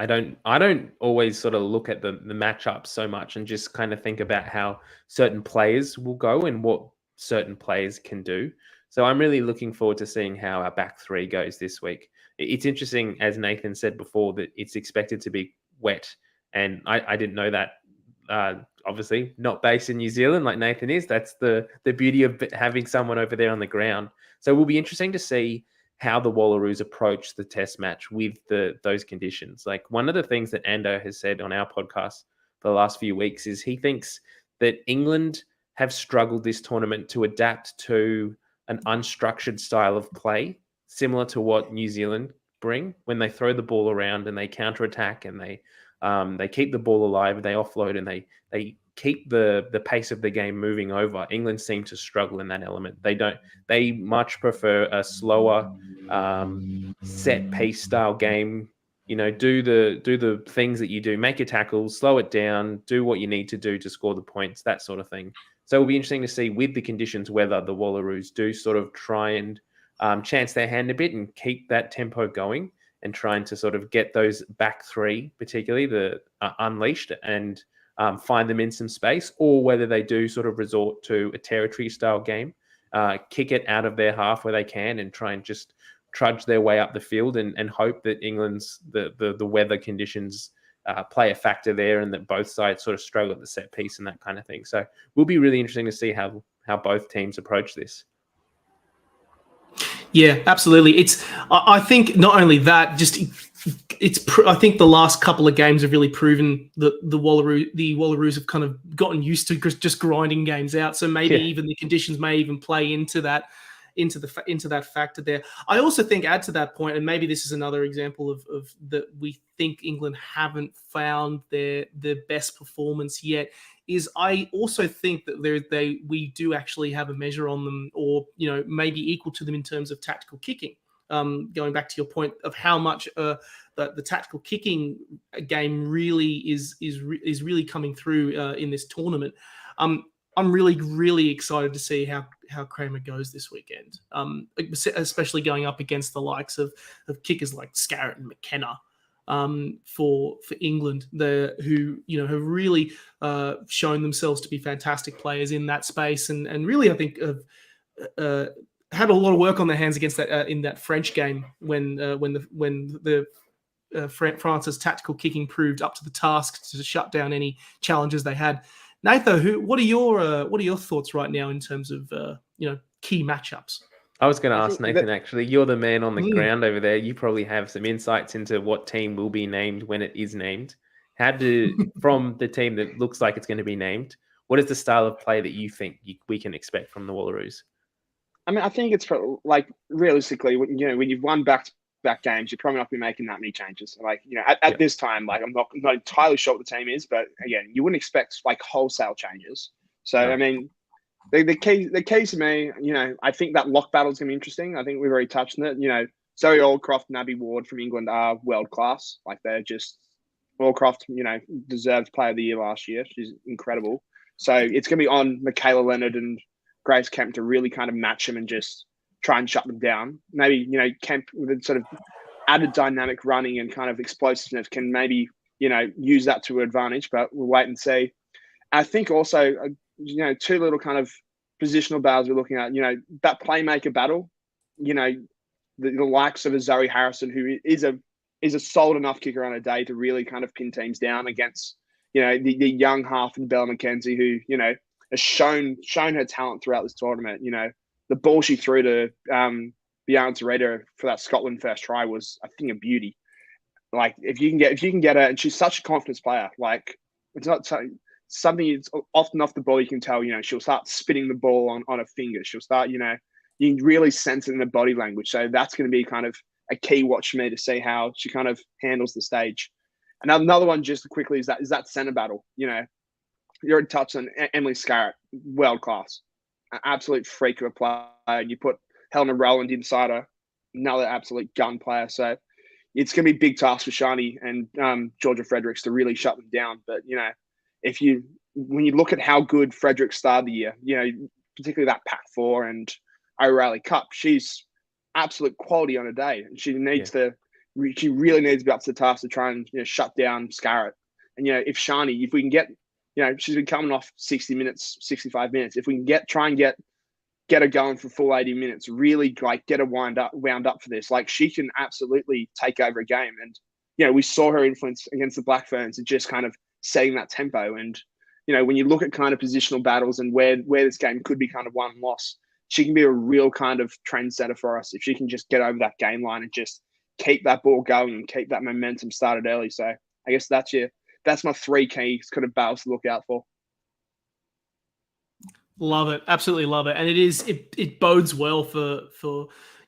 don't always sort of look at the matchups so much and just kind of think about how certain players will go and what certain players can do. So I'm really looking forward to seeing how our back three goes this week. It's interesting, as Nathan said before, that it's expected to be wet, and I didn't know that. Obviously not based in New Zealand like Nathan is. That's the beauty of having someone over there on the ground. So it will be interesting to see how the Wallaroos approach the test match with those conditions. Like, one of the things that Ando has said on our podcast for the last few weeks is he thinks that England have struggled this tournament to adapt to an unstructured style of play, similar to what New Zealand bring when they throw the ball around and they counterattack and they keep the ball alive, they offload, and they keep the pace of the game moving over. England seem to struggle in that element. They much prefer a slower set piece style game. Do the things that you do, make your tackles, slow it down, do what you need to do to score the points, that sort of thing. So it'll be interesting to see with the conditions whether the Wallaroos do sort of try and chance their hand a bit and keep that tempo going and trying to sort of get those back three, particularly the unleashed, and find them in some space, or whether they do sort of resort to a territory style game, kick it out of their half where they can and try and just trudge their way up the field and hope that England's the weather conditions play a factor there and that both sides sort of struggle at the set piece and that kind of thing. So it will be really interesting to see how both teams approach this. Yeah, absolutely. I think not only that, I think the last couple of games have really proven that the Wallaroos have kind of gotten used to just grinding games out. So maybe even the conditions may even play into that factor there. I also think, add to that point, and maybe this is another example of that we think England haven't found their best performance yet, is I also think that we do actually have a measure on them, or maybe equal to them in terms of tactical kicking. Going back to your point of how much the tactical kicking game really is really coming through in this tournament. I'm really, really excited to see how Kramer goes this weekend, especially going up against the likes of kickers like Scarrett and McKenna for England, who have really shown themselves to be fantastic players in that space, and really I think have had a lot of work on their hands against that in that French game when France's tactical kicking proved up to the task to shut down any challenges they had. Nathan, what are your thoughts right now in terms of key matchups? I was going to ask Nathan, actually. You're the man on the ground over there. You probably have some insights into what team will be named when it is named. From the team that looks like it's going to be named, what is the style of play that you think we can expect from the Wallaroos? I mean, I think it's like, realistically, when you've won back-to-back games, you're probably not be making that many changes. Like, at this time, like, I'm not entirely sure what the team is, but again, you wouldn't expect like wholesale changes. So no. I mean, the key to me, I think that lock battle is going to be interesting. I think we've already touched on it. Zoe Aldcroft and Abby Ward from England are world class. Like, they're just Aldcroft, deserved Player of the Year last year. She's incredible. So it's going to be on Michaela Leonard and Grace Kemp to really kind of match them and just try and shut them down. Maybe, Kemp with a sort of added dynamic running and kind of explosiveness can maybe, use that to her advantage, but we'll wait and see. I think also, two little kind of positional battles we're looking at, that playmaker battle, the likes of a Zoe Harrison, who is a solid enough kicker on a day to really kind of pin teams down against, the young half in Bella McKenzie, who, has shown her talent throughout this tournament. The ball she threw to Bjorn Toreda for that Scotland first try was, I think, a beauty. Like, if you can get her, and she's such a confidence player. Like, it's not something. It's often off the ball. You can tell. She'll start spinning the ball on her fingers. She'll start. You can really sense it in her body language. So that's going to be kind of a key watch for me to see how she kind of handles the stage. And another one, just quickly, is that centre battle. You're in touch on Emily Scarrett, world class, an absolute freak of a player. And you put Helena Rowland inside her, another absolute gun player. So it's going to be a big task for Shani and Georgia Fredericks to really shut them down. But, when you look at how good Fredericks started the year, particularly that Pac 4 and O'Reilly Cup, she's absolute quality on a day. And she needs she really needs to be up to the task to try and, shut down Scarrett. And, if we can get, she's been coming off 60 minutes, 65 minutes. If we can try and get her going for full 80 minutes, really like get her wound up for this. Like, she can absolutely take over a game. And, we saw her influence against the Black Ferns and just kind of setting that tempo. And, when you look at kind of positional battles and where this game could be kind of won and lost, she can be a real kind of trendsetter for us if she can just get over that game line and just keep that ball going and keep that momentum started early. So I guess that's my 3 key kind of battles to look out for. Love it. Absolutely love it. And it bodes well for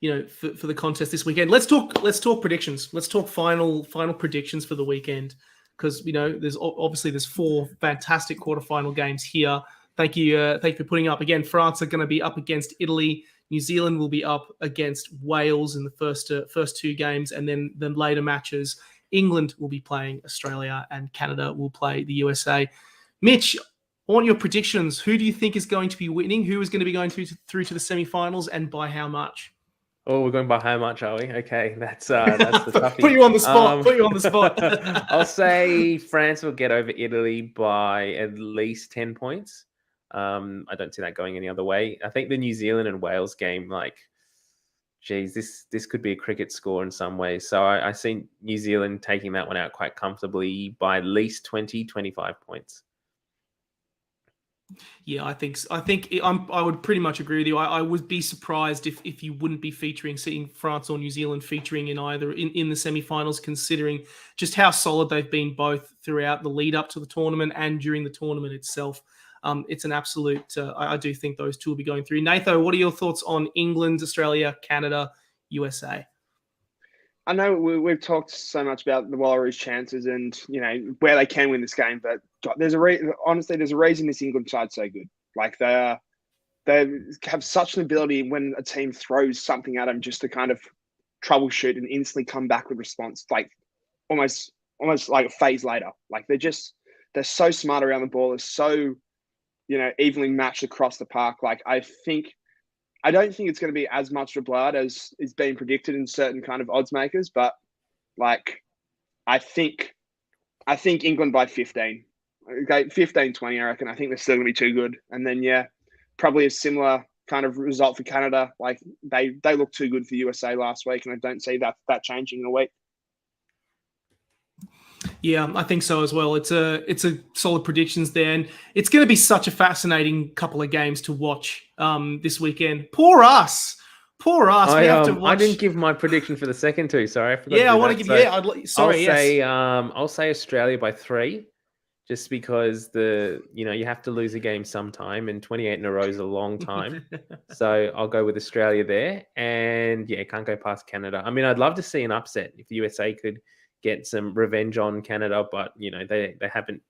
the contest this weekend. Let's talk predictions. Let's talk final predictions for the weekend, because there's 4 fantastic quarterfinal games here. Thank you for putting up. Again, France are going to be up against Italy. New Zealand will be up against Wales in the first 2 games, and then the later matches, England will be playing Australia and Canada will play the USA. Mitch, I want your predictions. Who do you think is going to be winning? Who is going to be going through to the semi-finals, and by how much? Oh, we're going by how much, are we? Okay, that's the toughie. Put you on the spot. I'll say France will get over Italy by at least 10 points. I don't see that going any other way. I think the New Zealand and Wales game, this could be a cricket score in some ways. So I see New Zealand taking that one out quite comfortably by at least 20, 25 points. Yeah, I would pretty much agree with you. I would be surprised if you wouldn't be seeing France or New Zealand featuring in either in the semi-finals, considering just how solid they've been both throughout the lead up to the tournament and during the tournament itself. It's an absolute. I do think those 2 will be going through. Nathan, what are your thoughts on England, Australia, Canada, USA? I know we've talked so much about the Wallaroos' chances and where they can win this game, but God, there's a reason this England side's so good. Like, they have such an ability when a team throws something at them just to kind of troubleshoot and instantly come back with response, like almost like a phase later. Like, they're so smart around the ball. They're so evenly matched across the park. Like, I don't think it's going to be as much of a blood as is being predicted in certain kind of odds makers, but I think England by 15. Okay, 15-20, I reckon. I think they're still going to be too good. And then, probably a similar kind of result for Canada. Like, they look too good for USA last week, and I don't see that changing in a week. Yeah, I think so as well. It's a solid predictions there, and it's going to be such a fascinating couple of games to watch this weekend. Poor us. We have to watch. I didn't give my prediction for the second 2. Sorry, I forgot. Yeah, I want to give. I'll say Australia by 3, just because you have to lose a game sometime, and 28 in a row is a long time. So I'll go with Australia there, and can't go past Canada. I mean, I'd love to see an upset if the USA could get some revenge on Canada, but they haven't.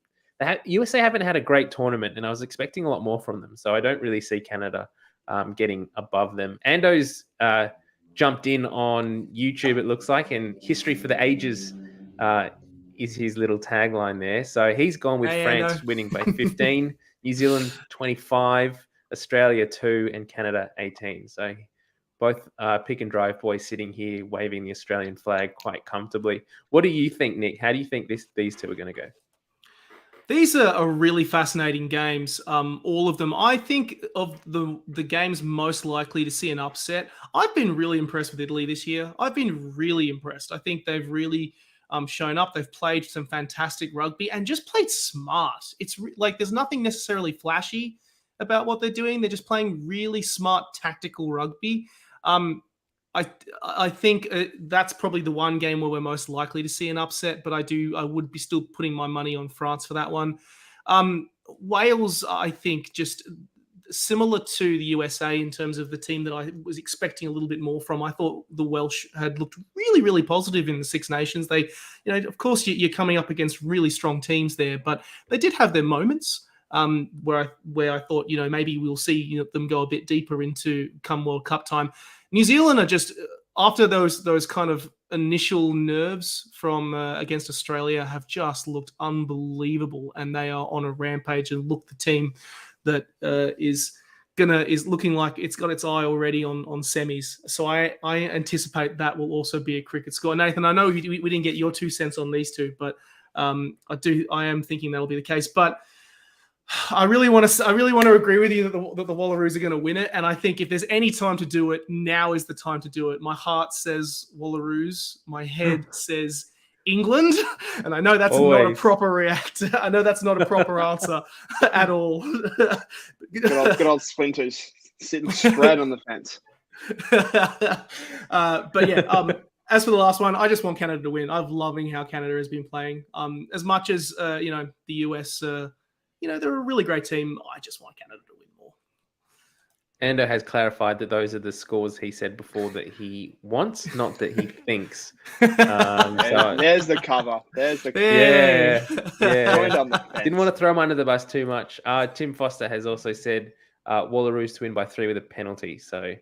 USA haven't had a great tournament, and I was expecting a lot more from them. So I don't really see Canada getting above them. Ando's jumped in on YouTube, it looks like, and history for the ages is his little tagline there. So he's gone with France winning by 15, New Zealand 25, Australia 2, and Canada 18. So both pick and drive boys sitting here waving the Australian flag quite comfortably. What do you think, Nick? How do you think these 2 are going to go? These are really fascinating games, all of them. I think of the games most likely to see an upset, I've been really impressed with Italy this year. I've been really impressed. I think they've really shown up. They've played some fantastic rugby and just played smart. It's like there's nothing necessarily flashy about what they're doing. They're just playing really smart tactical rugby. I think that's probably the one game where we're most likely to see an upset, but I would be still putting my money on France for that one. Wales, I think, just similar to the USA in terms of the team that I was expecting a little bit more from. I thought the Welsh had looked really, really positive in the Six Nations. They, of course, you're coming up against really strong teams there, but they did have their moments where I thought, maybe we'll see them go a bit deeper into come World Cup time. New Zealand are just, after those kind of initial nerves from against Australia, have just looked unbelievable, and they are on a rampage and look the team that is looking like it's got its eye already on semis. So I anticipate that will also be a cricket score. Nathan, I know we didn't get your 2 cents on these two, but I am thinking that'll be the case. But I really want to agree with you that the Wallaroos are going to win it. And I think if there's any time to do it, now is the time to do it. My heart says Wallaroos. My head says England. And I know that's not a proper react. I know that's not a proper answer at all. Good old splinters sitting straight on the fence. But yeah, as for the last one, I just want Canada to win. I'm loving how Canada has been playing. As much as the US, they're a really great team. I just want Canada to win more. Ando has clarified that those are the scores he said before that he wants, not that he thinks. There's the cover. There's the yeah. Didn't want to throw him under the bus too much. Tim Foster has also said Wallaroos to win by 3 with a penalty. So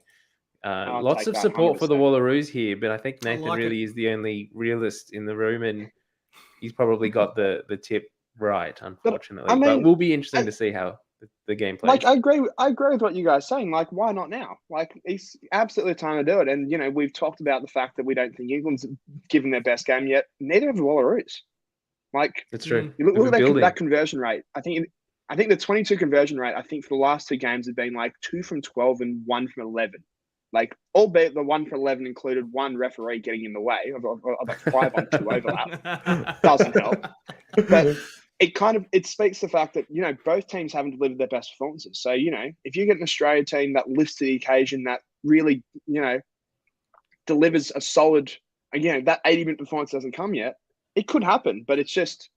lots of support 100%. For the Wallaroos here, but I think Nathan really is the only realist in the room, and he's probably got the tip right, unfortunately. But it will be interesting to see how the game plays. Like, I agree with what you guys are saying. Like, why not now? Like, it's absolutely time to do it. And we've talked about the fact that we don't think England's given their best game yet. Neither have the Wallaroos. Like, that's true. You look at that conversion rate. I think the 22 conversion rate, I think for the last 2 games have been like 2 from 12 and 1 from 11. Like, albeit the 1 from 11 included one referee getting in the way of a 5-on-2 overlap. Doesn't help. But it speaks to the fact that, both teams haven't delivered their best performances. So, if you get an Australia team that lifts to the occasion, that really, delivers a solid, that 80-minute performance doesn't come yet, it could happen. But it's just,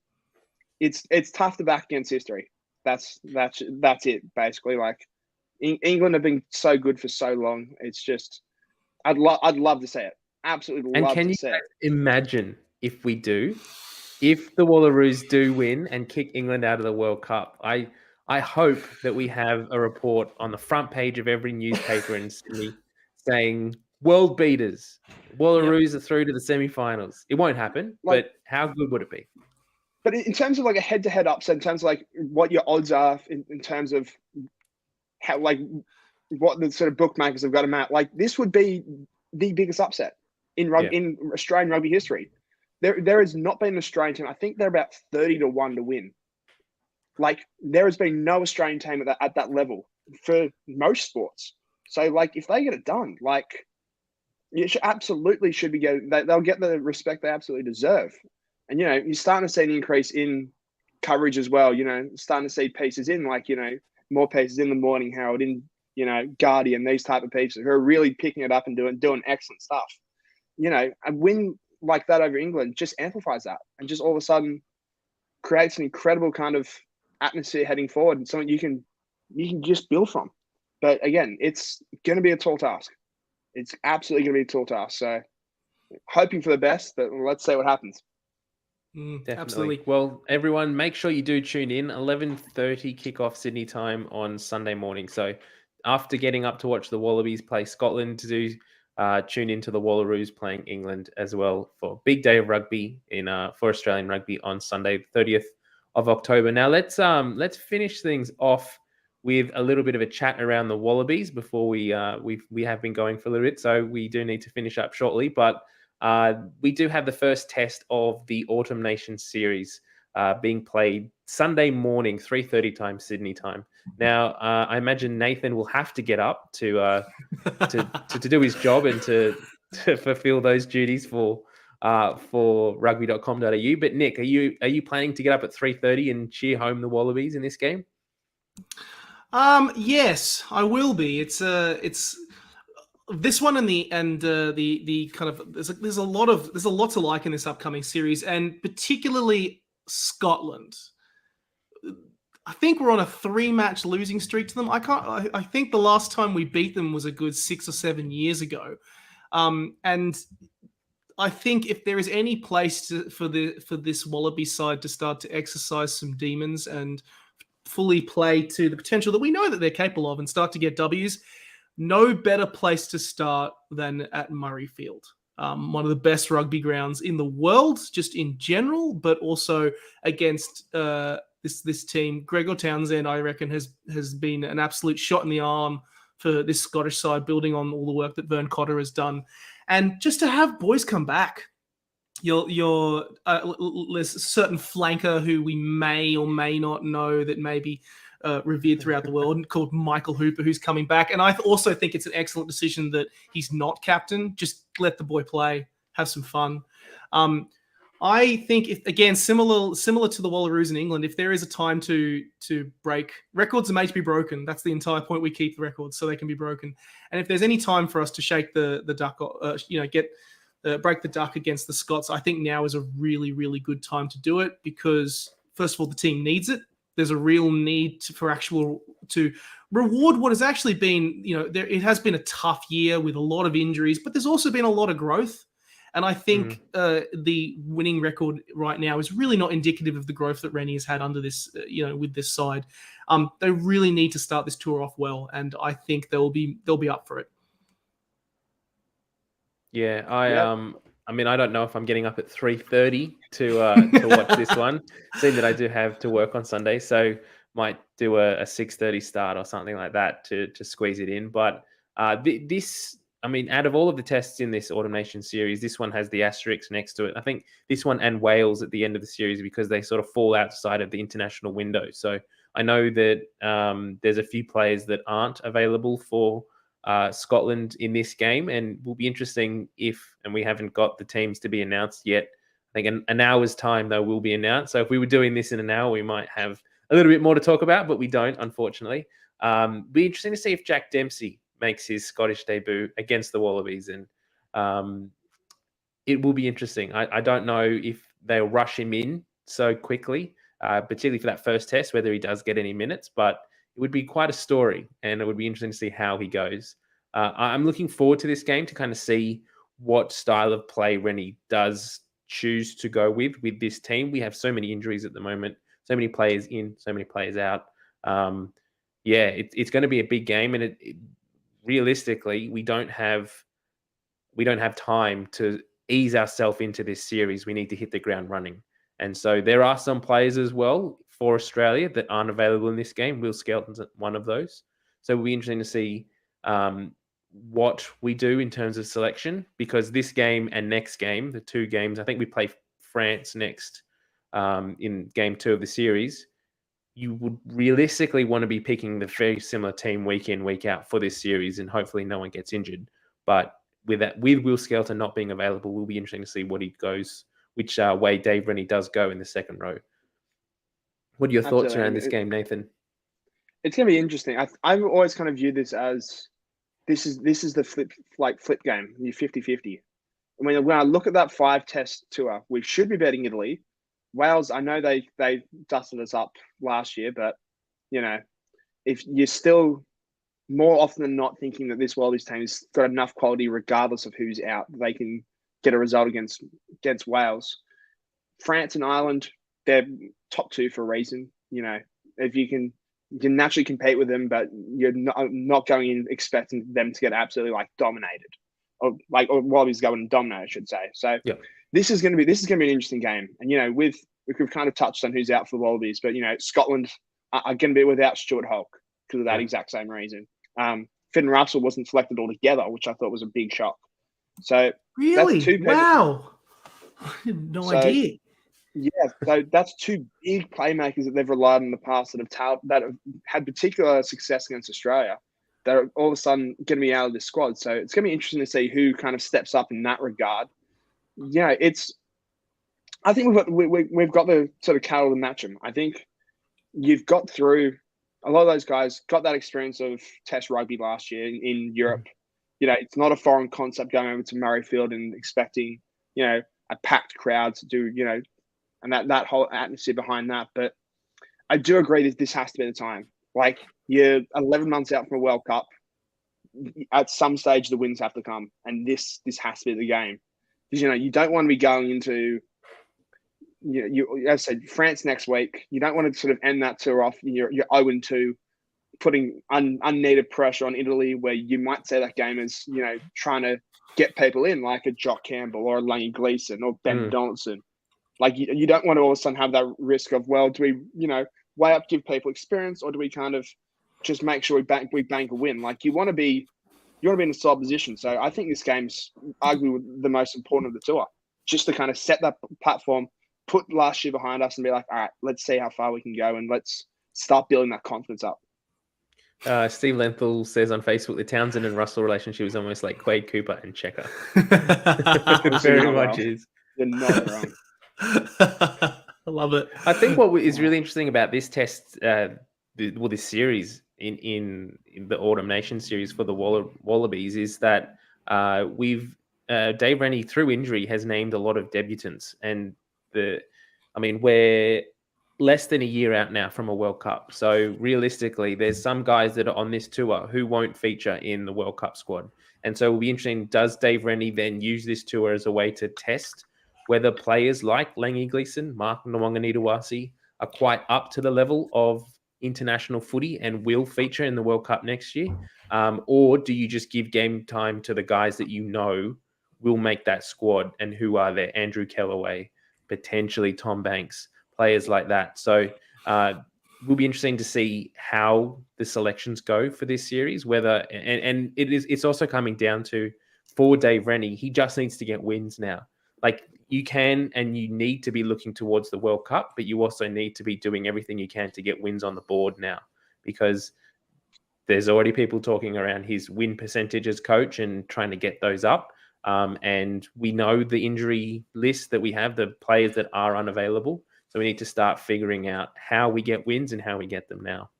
it's tough to back against history. That's it, basically. Like, England have been so good for so long. It's just, I'd love to see it. Absolutely love to see it. Imagine if we do? If the Wallaroos do win and kick England out of the World Cup, I hope that we have a report on the front page of every newspaper in Sydney saying, world beaters, Wallaroos are through to the semi-finals. It won't happen, but how good would it be? But in terms of like a head-to-head upset, in terms of like what your odds are in terms of how, like, what the sort of bookmakers have got them at, like, this would be the biggest upset in Australian rugby history. There has not been an Australian team. I think they're about 30-1 to win. Like, there has been no Australian team at that level for most sports. So, like, if they get it done, like, it absolutely should be getting. They'll get the respect they absolutely deserve. And you're starting to see an increase in coverage as well. Starting to see pieces in, like, more pieces in the Morning Herald, in Guardian, these type of pieces who are really picking it up and doing excellent stuff. A win like that over England just amplifies that, and just all of a sudden creates an incredible kind of atmosphere heading forward, and something you can just build from. But again, it's going to be a tall task. It's absolutely going to be a tall task. So, hoping for the best, but let's see what happens. Definitely. Absolutely. Well, everyone, make sure you do tune in. 11:30 kickoff Sydney time on Sunday morning. So, after getting up to watch the Wallabies play Scotland, tune into the Wallaroos playing England as well for a big day of rugby for Australian rugby on Sunday, 30th of October. Now let's finish things off with a little bit of a chat around the Wallabies before we have been going for a little bit, so we do need to finish up shortly. But we do have the first test of the Autumn Nations series being played Sunday morning, 3:30 time Sydney time. Now, I imagine Nathan will have to get up to do his job and to fulfill those duties for for rugby.com.au. But Nick, are you planning to get up at 3:30 and cheer home the Wallabies in this game? Yes, I will be. It's this one and the kind of there's a lot to like in this upcoming series, and particularly Scotland. I think we're on a 3-match losing streak to them. I think the last time we beat them was a good 6 or 7 years ago, and I think if there is any place for this Wallaby side to start to exercise some demons and fully play to the potential that we know that they're capable of and start to get W's, no better place to start than at Murrayfield. One of the best rugby grounds in the world, just in general, but also against this team. Gregor Townsend, I reckon, has been an absolute shot in the arm for this Scottish side, building on all the work that Vern Cotter has done. And just to have boys come back, there's a certain flanker who we may or may not know that may be revered throughout the world called Michael Hooper, who's coming back. And I also think it's an excellent decision that he's not captain. Just let the boy play, have some fun. I think, if again, similar to the Wallaroos in England, if there is a time to break records, are made to be broken. That's the entire point. We keep the records so they can be broken. And if there's any time for us to shake the duck, break the duck against the Scots, I think now is a really, really good time to do it, because first of all, the team needs it. There's a real need to reward what has actually been, it has been a tough year with a lot of injuries, but there's also been a lot of growth. And I think the winning record right now is really not indicative of the growth that Rennie has had under this, with this side. They really need to start this tour off well, and I think they'll be up for it. Yeah, I mean, I don't know if I'm getting up at 3:30 to watch this one. Seeing that I do have to work on Sunday, so might do a 6:30 start or something like that to squeeze it in. But this, I mean, out of all of the tests in this Autumn Nation series, this one has the asterisk next to it. I think this one and Wales at the end of the series, because they sort of fall outside of the international window. So I know that there's a few players that aren't available for Scotland in this game, and will be interesting and we haven't got the teams to be announced yet. I think an hour's time though will be announced. So if we were doing this in an hour, we might have a little bit more to talk about, but we don't, unfortunately. Be interesting to see if Jack Dempsey makes his Scottish debut against the Wallabies, and it will be interesting. I don't know if they'll rush him in so quickly, particularly for that first test, whether he does get any minutes, but it would be quite a story, and it would be interesting to see how he goes. I'm looking forward to this game to kind of see what style of play Rennie does choose to go with this team. We have so many injuries at the moment, so many players in, so many players out. It's going to be a big game, and realistically, we don't have time to ease ourselves into this series. We need to hit the ground running. And so there are some players as well for Australia that aren't available in this game. Will Skelton's one of those. So it'll be interesting to see what we do in terms of selection, because this game and next game, the two games, I think we play France next in game 2 of the series. You would realistically want to be picking the very similar team week in, week out for this series, and hopefully no one gets injured. But with Will Skelton not being available, will be interesting to see which way Dave Rennie does go in the second row. What are your thoughts around this game, Nathan? It's going to be interesting. I've always kind of viewed this as this is the flip game, the 50-50. And when I look at that 5-test tour, we should be betting Italy. Wales, I know they dusted us up last year, but if you're still more often than not thinking that this Wallabies team has got enough quality, regardless of who's out, they can get a result against Wales. France and Ireland, they're top 2 for a reason. If you can naturally compete with them, but you're not going in expecting them to get absolutely dominated, or Wallabies going and dominate, I should say. So this is going to be an interesting game. And we've kind of touched on who's out for the Wallabies, but Scotland are going to be without Stuart Hulk because of that exact same reason. Finn Russell wasn't selected altogether, which I thought was a big shock. So really, wow, I had no idea. Yeah, so that's 2 big playmakers that they've relied on in the past that have had particular success against Australia, that are all of a sudden going to be out of this squad. So it's going to be interesting to see who kind of steps up in that regard. yeah, I think we've got the sort of cattle to match them. I think you've got through a lot of those guys got that experience of Test rugby last year in Europe. It's not a foreign concept going over to Murrayfield and expecting, a packed crowd to do, and that whole atmosphere behind that. But I do agree that this has to be the time. Like, you're 11 months out from a World Cup. At some stage, the wins have to come, and this has to be the game. Because you don't want to be going into, as I said, France next week. You don't want to sort of end that tour off. You're 0-2, putting unneeded pressure on Italy, where you might say that game is trying to get people in, like a Jock Campbell or a Langy Gleeson or Ben Donaldson. Like, you don't want to all of a sudden have that risk of, well, do we way up give people experience, or do we kind of just make sure we bank a win? Like, you want to be in a solid position. So I think this game's arguably the most important of the tour, just to kind of set that platform, put last year behind us, and be like, all right, let's see how far we can go, and let's start building that confidence up. Steve Lenthal says on Facebook, the Townsend and Russell relationship is almost like Quade Cooper and Checker. Very much is. You're not wrong. I love it. I think what is really interesting about this test, this series in the Autumn Nation series for the Wallabies, is that Dave Rennie, through injury, has named a lot of debutants, and we're less than a year out now from a World Cup. So realistically, there's some guys that are on this tour who won't feature in the World Cup squad, and so it'll be interesting. Does Dave Rennie then use this tour as a way to test whether players like Langy Gleeson, Mark Nwonganitawasi are quite up to the level of international footy and will feature in the World Cup next year? Or do you just give game time to the guys that will make that squad, and who are there? Andrew Kellaway, potentially Tom Banks, players like that. So will be interesting to see how the selections go for this series, and it's also coming down to, for Dave Rennie, he just needs to get wins now. Like, you can and you need to be looking towards the World Cup, but you also need to be doing everything you can to get wins on the board now, because there's already people talking around his win percentage as coach and trying to get those up. And we know the injury list that we have, the players that are unavailable. So we need to start figuring out how we get wins and how we get them now.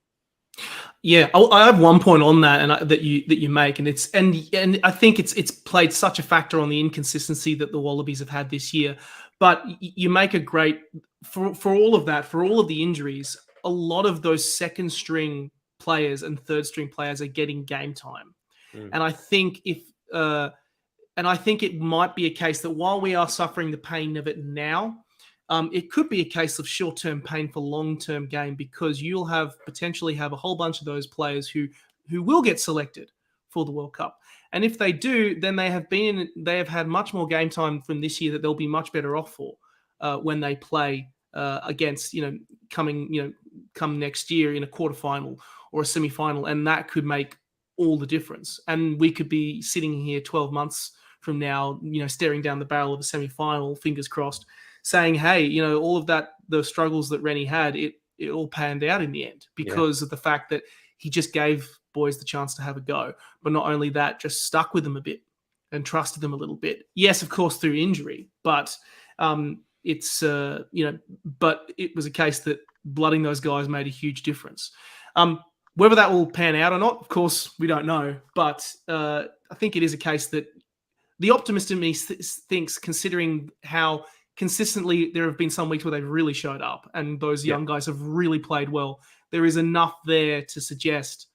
Yeah, I have one point on that, and that you make, and I think it's played such a factor on the inconsistency that the Wallabies have had this year. But you make a great for all of that, for all of the injuries, a lot of those second string players and third string players are getting game time, and I think I think it might be a case that while we are suffering the pain of it now, it could be a case of short-term pain for long-term gain, because you'll potentially have a whole bunch of those players who will get selected for the World Cup. And if they do, then they have had much more game time from this year that they'll be much better off for when they play against, come next year in a quarterfinal or a semi-final, and that could make all the difference. And we could be sitting here 12 months from now, staring down the barrel of a semi-final, fingers crossed, saying, hey, all of that, the struggles that Rennie had, it all panned out in the end because of the fact that he just gave boys the chance to have a go. But not only that, just stuck with them a bit and trusted them a little bit. Yes, of course, through injury, but but it was a case that blooding those guys made a huge difference. Whether that will pan out or not, of course, we don't know. But I think it is a case that the optimist in me thinks, considering how consistently there have been some weeks where they've really showed up and those young guys have really played well, there is enough there to suggest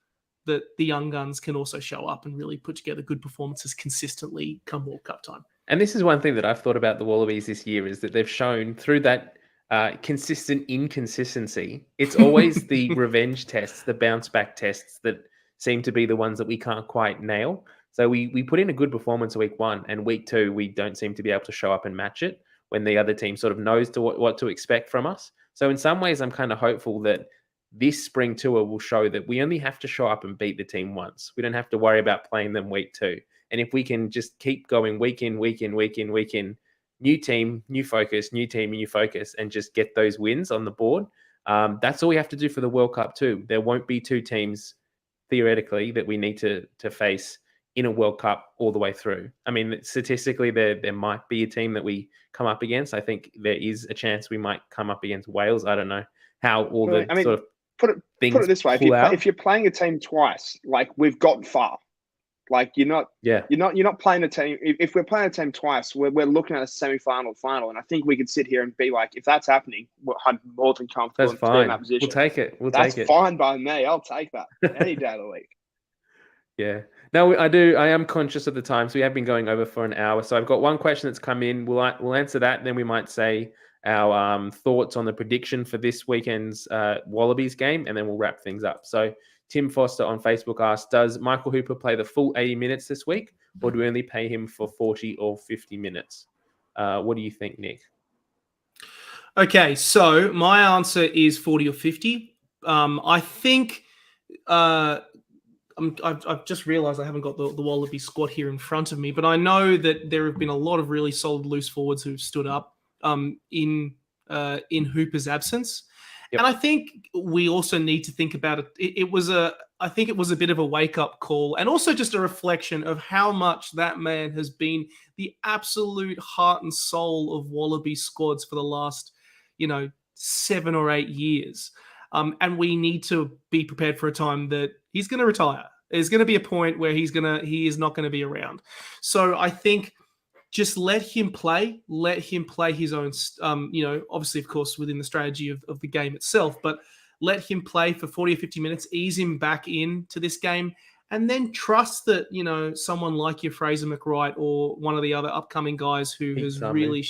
that the young guns can also show up and really put together good performances consistently come World Cup time. And this is one thing that I've thought about the Wallabies this year, is that they've shown through that consistent inconsistency, it's always the revenge tests, the bounce back tests that seem to be the ones that we can't quite nail. So we put in a good performance week 1, and week 2, we don't seem to be able to show up and match it when the other team sort of knows what to expect from us. So in some ways, I'm kind of hopeful that this spring tour will show that we only have to show up and beat the team once. We don't have to worry about playing them week 2. And if we can just keep going week in, new team, new focus, new team, new focus, and just get those wins on the board, that's all we have to do for the World Cup too. There won't be 2 teams, theoretically, that we need to face in a World Cup all the way through. I mean, statistically, there might be a team that we come up against. I think there is a chance we might come up against Wales. I don't know how all the sort of put things it this way: if you're playing a team twice, like we've gotten far. Like you're not playing a team. If we're playing a team twice, we're looking at a semi-final, final, and I think we could sit here and be like, if that's happening, I'm more than comfortable That's fine. in that position. We'll take it. That's fine by me. I'll take that any day of the week. Yeah. No, I am conscious of the time, so we have been going over for an hour. So I've got one question that's come in. We'll answer that. Then we might say our thoughts on the prediction for this weekend's Wallabies game, and then we'll wrap things up. So Tim Foster on Facebook asked, does Michael Hooper play the full 80 minutes this week, or do we only pay him for 40 or 50 minutes? What do you think, Nick? Okay, so my answer is 40 or 50. I think I've just realised I haven't got the Wallaby squad here in front of me, but I know that there have been a lot of really solid loose forwards who've stood up in Hooper's absence. Yep. And I think we also need to think about it. I think it was a bit of a wake-up call, and also just a reflection of how much that man has been the absolute heart and soul of Wallaby squads for the last, 7 or 8 years. And we need to be prepared for a time that he's going to retire. There's going to be a point where he is not going to be around. So I think just let him play his own, obviously, of course, within the strategy of the game itself, but let him play for 40 or 50 minutes, ease him back into this game, and then trust that, someone like your Fraser McWright or one of the other upcoming guys who Pete has Samu. Really,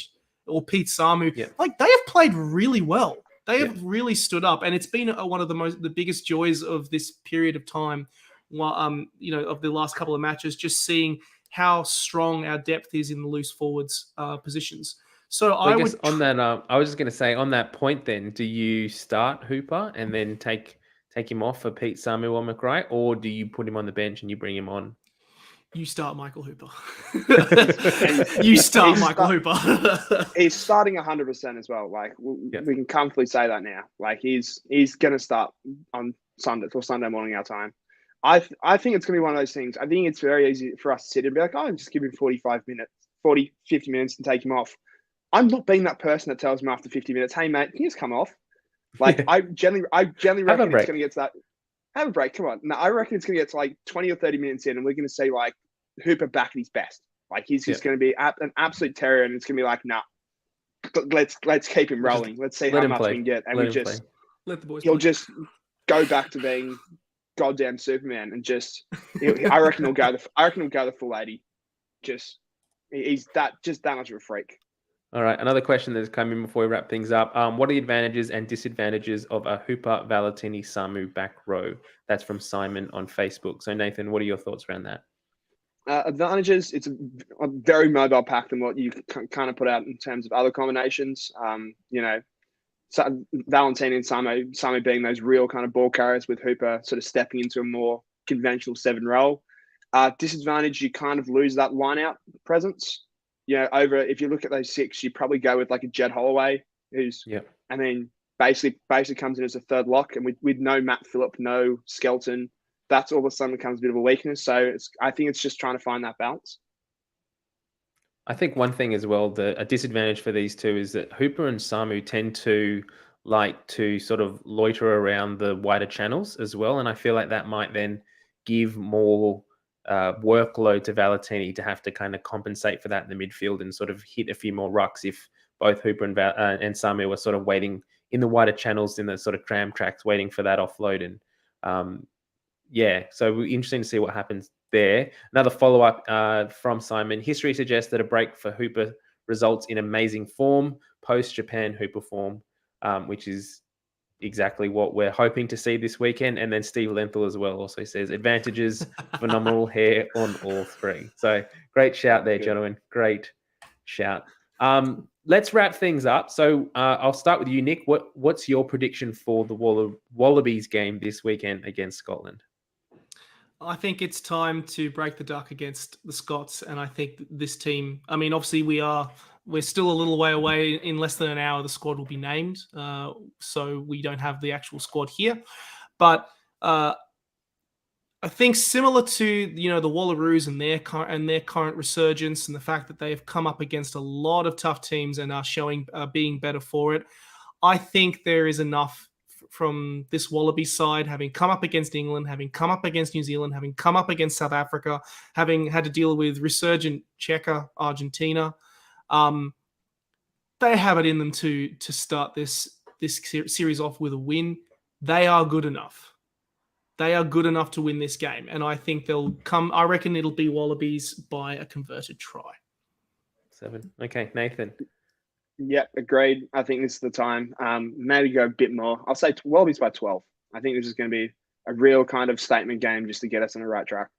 or Pete Samu, they have played really well. They have really stood up, and it's been one of the biggest joys of this period of time, of the last couple of matches, just seeing how strong our depth is in the loose forwards positions. So I guess on that, I was just going to say on that point. Then, do you start Hooper and then take him off for Pete Samu or McRae, or do you put him on the bench and you bring him on? You start Michael Hooper. You start Michael Hooper. He's starting 100% as well. Like we can comfortably say that now. Like he's going to start on Sunday morning our time. I think it's going to be one of those things. I think it's very easy for us to sit and be like, oh, just give him 50 minutes and take him off. I'm not being that person that tells him after 50 minutes, hey, mate, can you just come off? Like, I generally reckon it's going to get to that. Have a break. Come on. No, I reckon it's going to get to like 20 or 30 minutes in, and we're going to see like Hooper back at his best. Like, he's just going to be an absolute terror, and it's going to be like, nah, let's keep him rolling. Let's see how much we can get. And let the boys he'll just go back to being goddamn Superman, and just I reckon he'll go the full 80. He's that much of a freak. All right, another question that's come in before we wrap things up. What are the advantages and disadvantages of a Hooper, Valetini, Samu back row? That's from Simon on Facebook. So Nathan, what are your thoughts around that? Advantages, it's a very mobile pack than what you kind of put out in terms of other combinations. Valentin and Samu being those real kind of ball carriers, with Hooper sort of stepping into a more conventional 7 role. Disadvantage, you kind of lose that line-out presence. Over if you look at those 6, you probably go with like a Jed Holloway, and then basically comes in as a third lock, and with no Matt Phillip, no Skelton, that's all of a sudden becomes a bit of a weakness. So I think it's just trying to find that balance. I think one thing as well, a disadvantage for these two is that Hooper and Samu tend to like to sort of loiter around the wider channels as well, and I feel like that might then give more workload to Valetini to have to kind of compensate for that in the midfield and sort of hit a few more rucks if both Hooper and Samu were sort of waiting in the wider channels in the sort of tram tracks, waiting for that offload. And so interesting to see what happens there. Another follow-up from Simon. History suggests that a break for Hooper results in amazing form, post-Japan Hooper form, which is exactly what we're hoping to see this weekend. And then Steve Lenthal as well also says advantages, phenomenal hair on all 3. So great shout there, gentlemen. Great shout. Let's wrap things up. So I'll start with you, Nick. What's your prediction for the Wallabies game this weekend against Scotland? I think it's time to break the duck against the Scots. And I think this team, I mean, obviously we're still a little way away. In less than an hour, the squad will be named. So we don't have the actual squad here. But I I think similar to the Wallaroos and their current resurgence, and the fact that they have come up against a lot of tough teams and are showing being better for it. I think there is enough from this Wallabies side, having come up against England, having come up against New Zealand, having come up against South Africa, having had to deal with resurgent Czechia, Argentina. They have it in them to start this series off with a win. They are good enough. They are good enough to win this game, and I think they'll come. I reckon it'll be Wallabies by a converted try. 7. Okay, Nathan. Yep, agreed. I think this is the time. Maybe go a bit more. I'll say Wallabies by 12. I think this is going to be a real kind of statement game just to get us on the right track.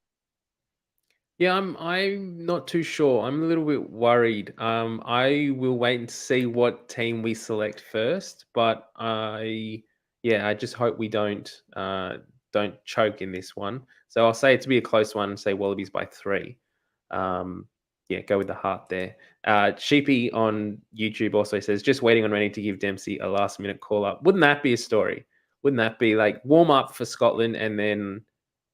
Yeah, I'm not too sure. I'm a little bit worried. I will wait and see what team we select first, but I just hope we don't choke in this one. So I'll say it to be a close one. Say Wallabies by 3. Go with the heart there. Sheepy on YouTube also says, just waiting on Rennie to give Dempsey a last minute call up. Wouldn't that be a story? Wouldn't that be like warm up for Scotland and then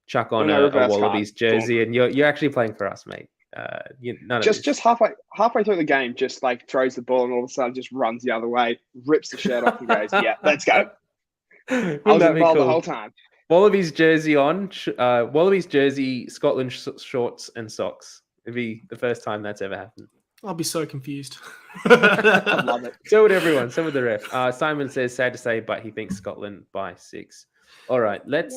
chuck on a Wallabies jersey, and you're actually playing for us, mate. Just halfway through the game, just like throws the ball and all of a sudden just runs the other way, rips the shirt off and goes, "Yeah, let's go." I was involved the whole time. Wallabies jersey on, Wallabies jersey, Scotland shorts and socks. It'd be the first time that's ever happened. I'll be so confused. I love it. So would everyone. So would the ref. Simon says, sad to say, but he thinks Scotland by 6. All right, let's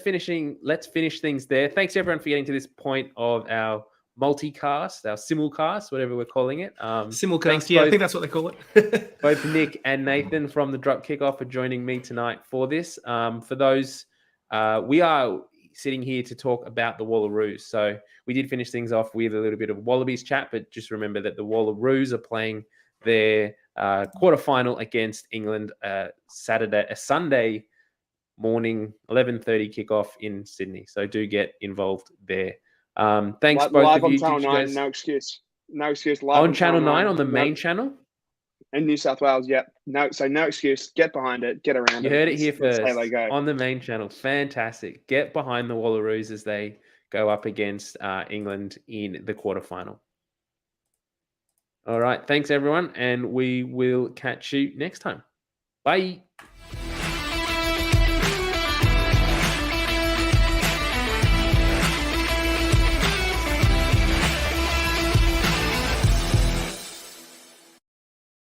finish things there. Thanks everyone for getting to this point of our multicast, our simulcast, whatever we're calling it. Simulcast, I think that's what they call it. Both Nick and Nathan from the Drop Kickoff are joining me tonight for this. For those, we are sitting here to talk about the Wallaroos. So we did finish things off with a little bit of Wallabies chat, but just remember that the Wallaroos are playing their quarterfinal against England Sunday morning, 11:30 kickoff in Sydney. So do get involved there. Thanks both live of you. on Channel 9, no excuse. Live on Channel 9 on the main channel? In New South Wales, yep. No excuse. Get behind it. Get around it. You heard it here first. On the main channel. Fantastic. Get behind the Wallaroos as they go up against England in the quarterfinal. All right. Thanks, everyone. And we will catch you next time. Bye.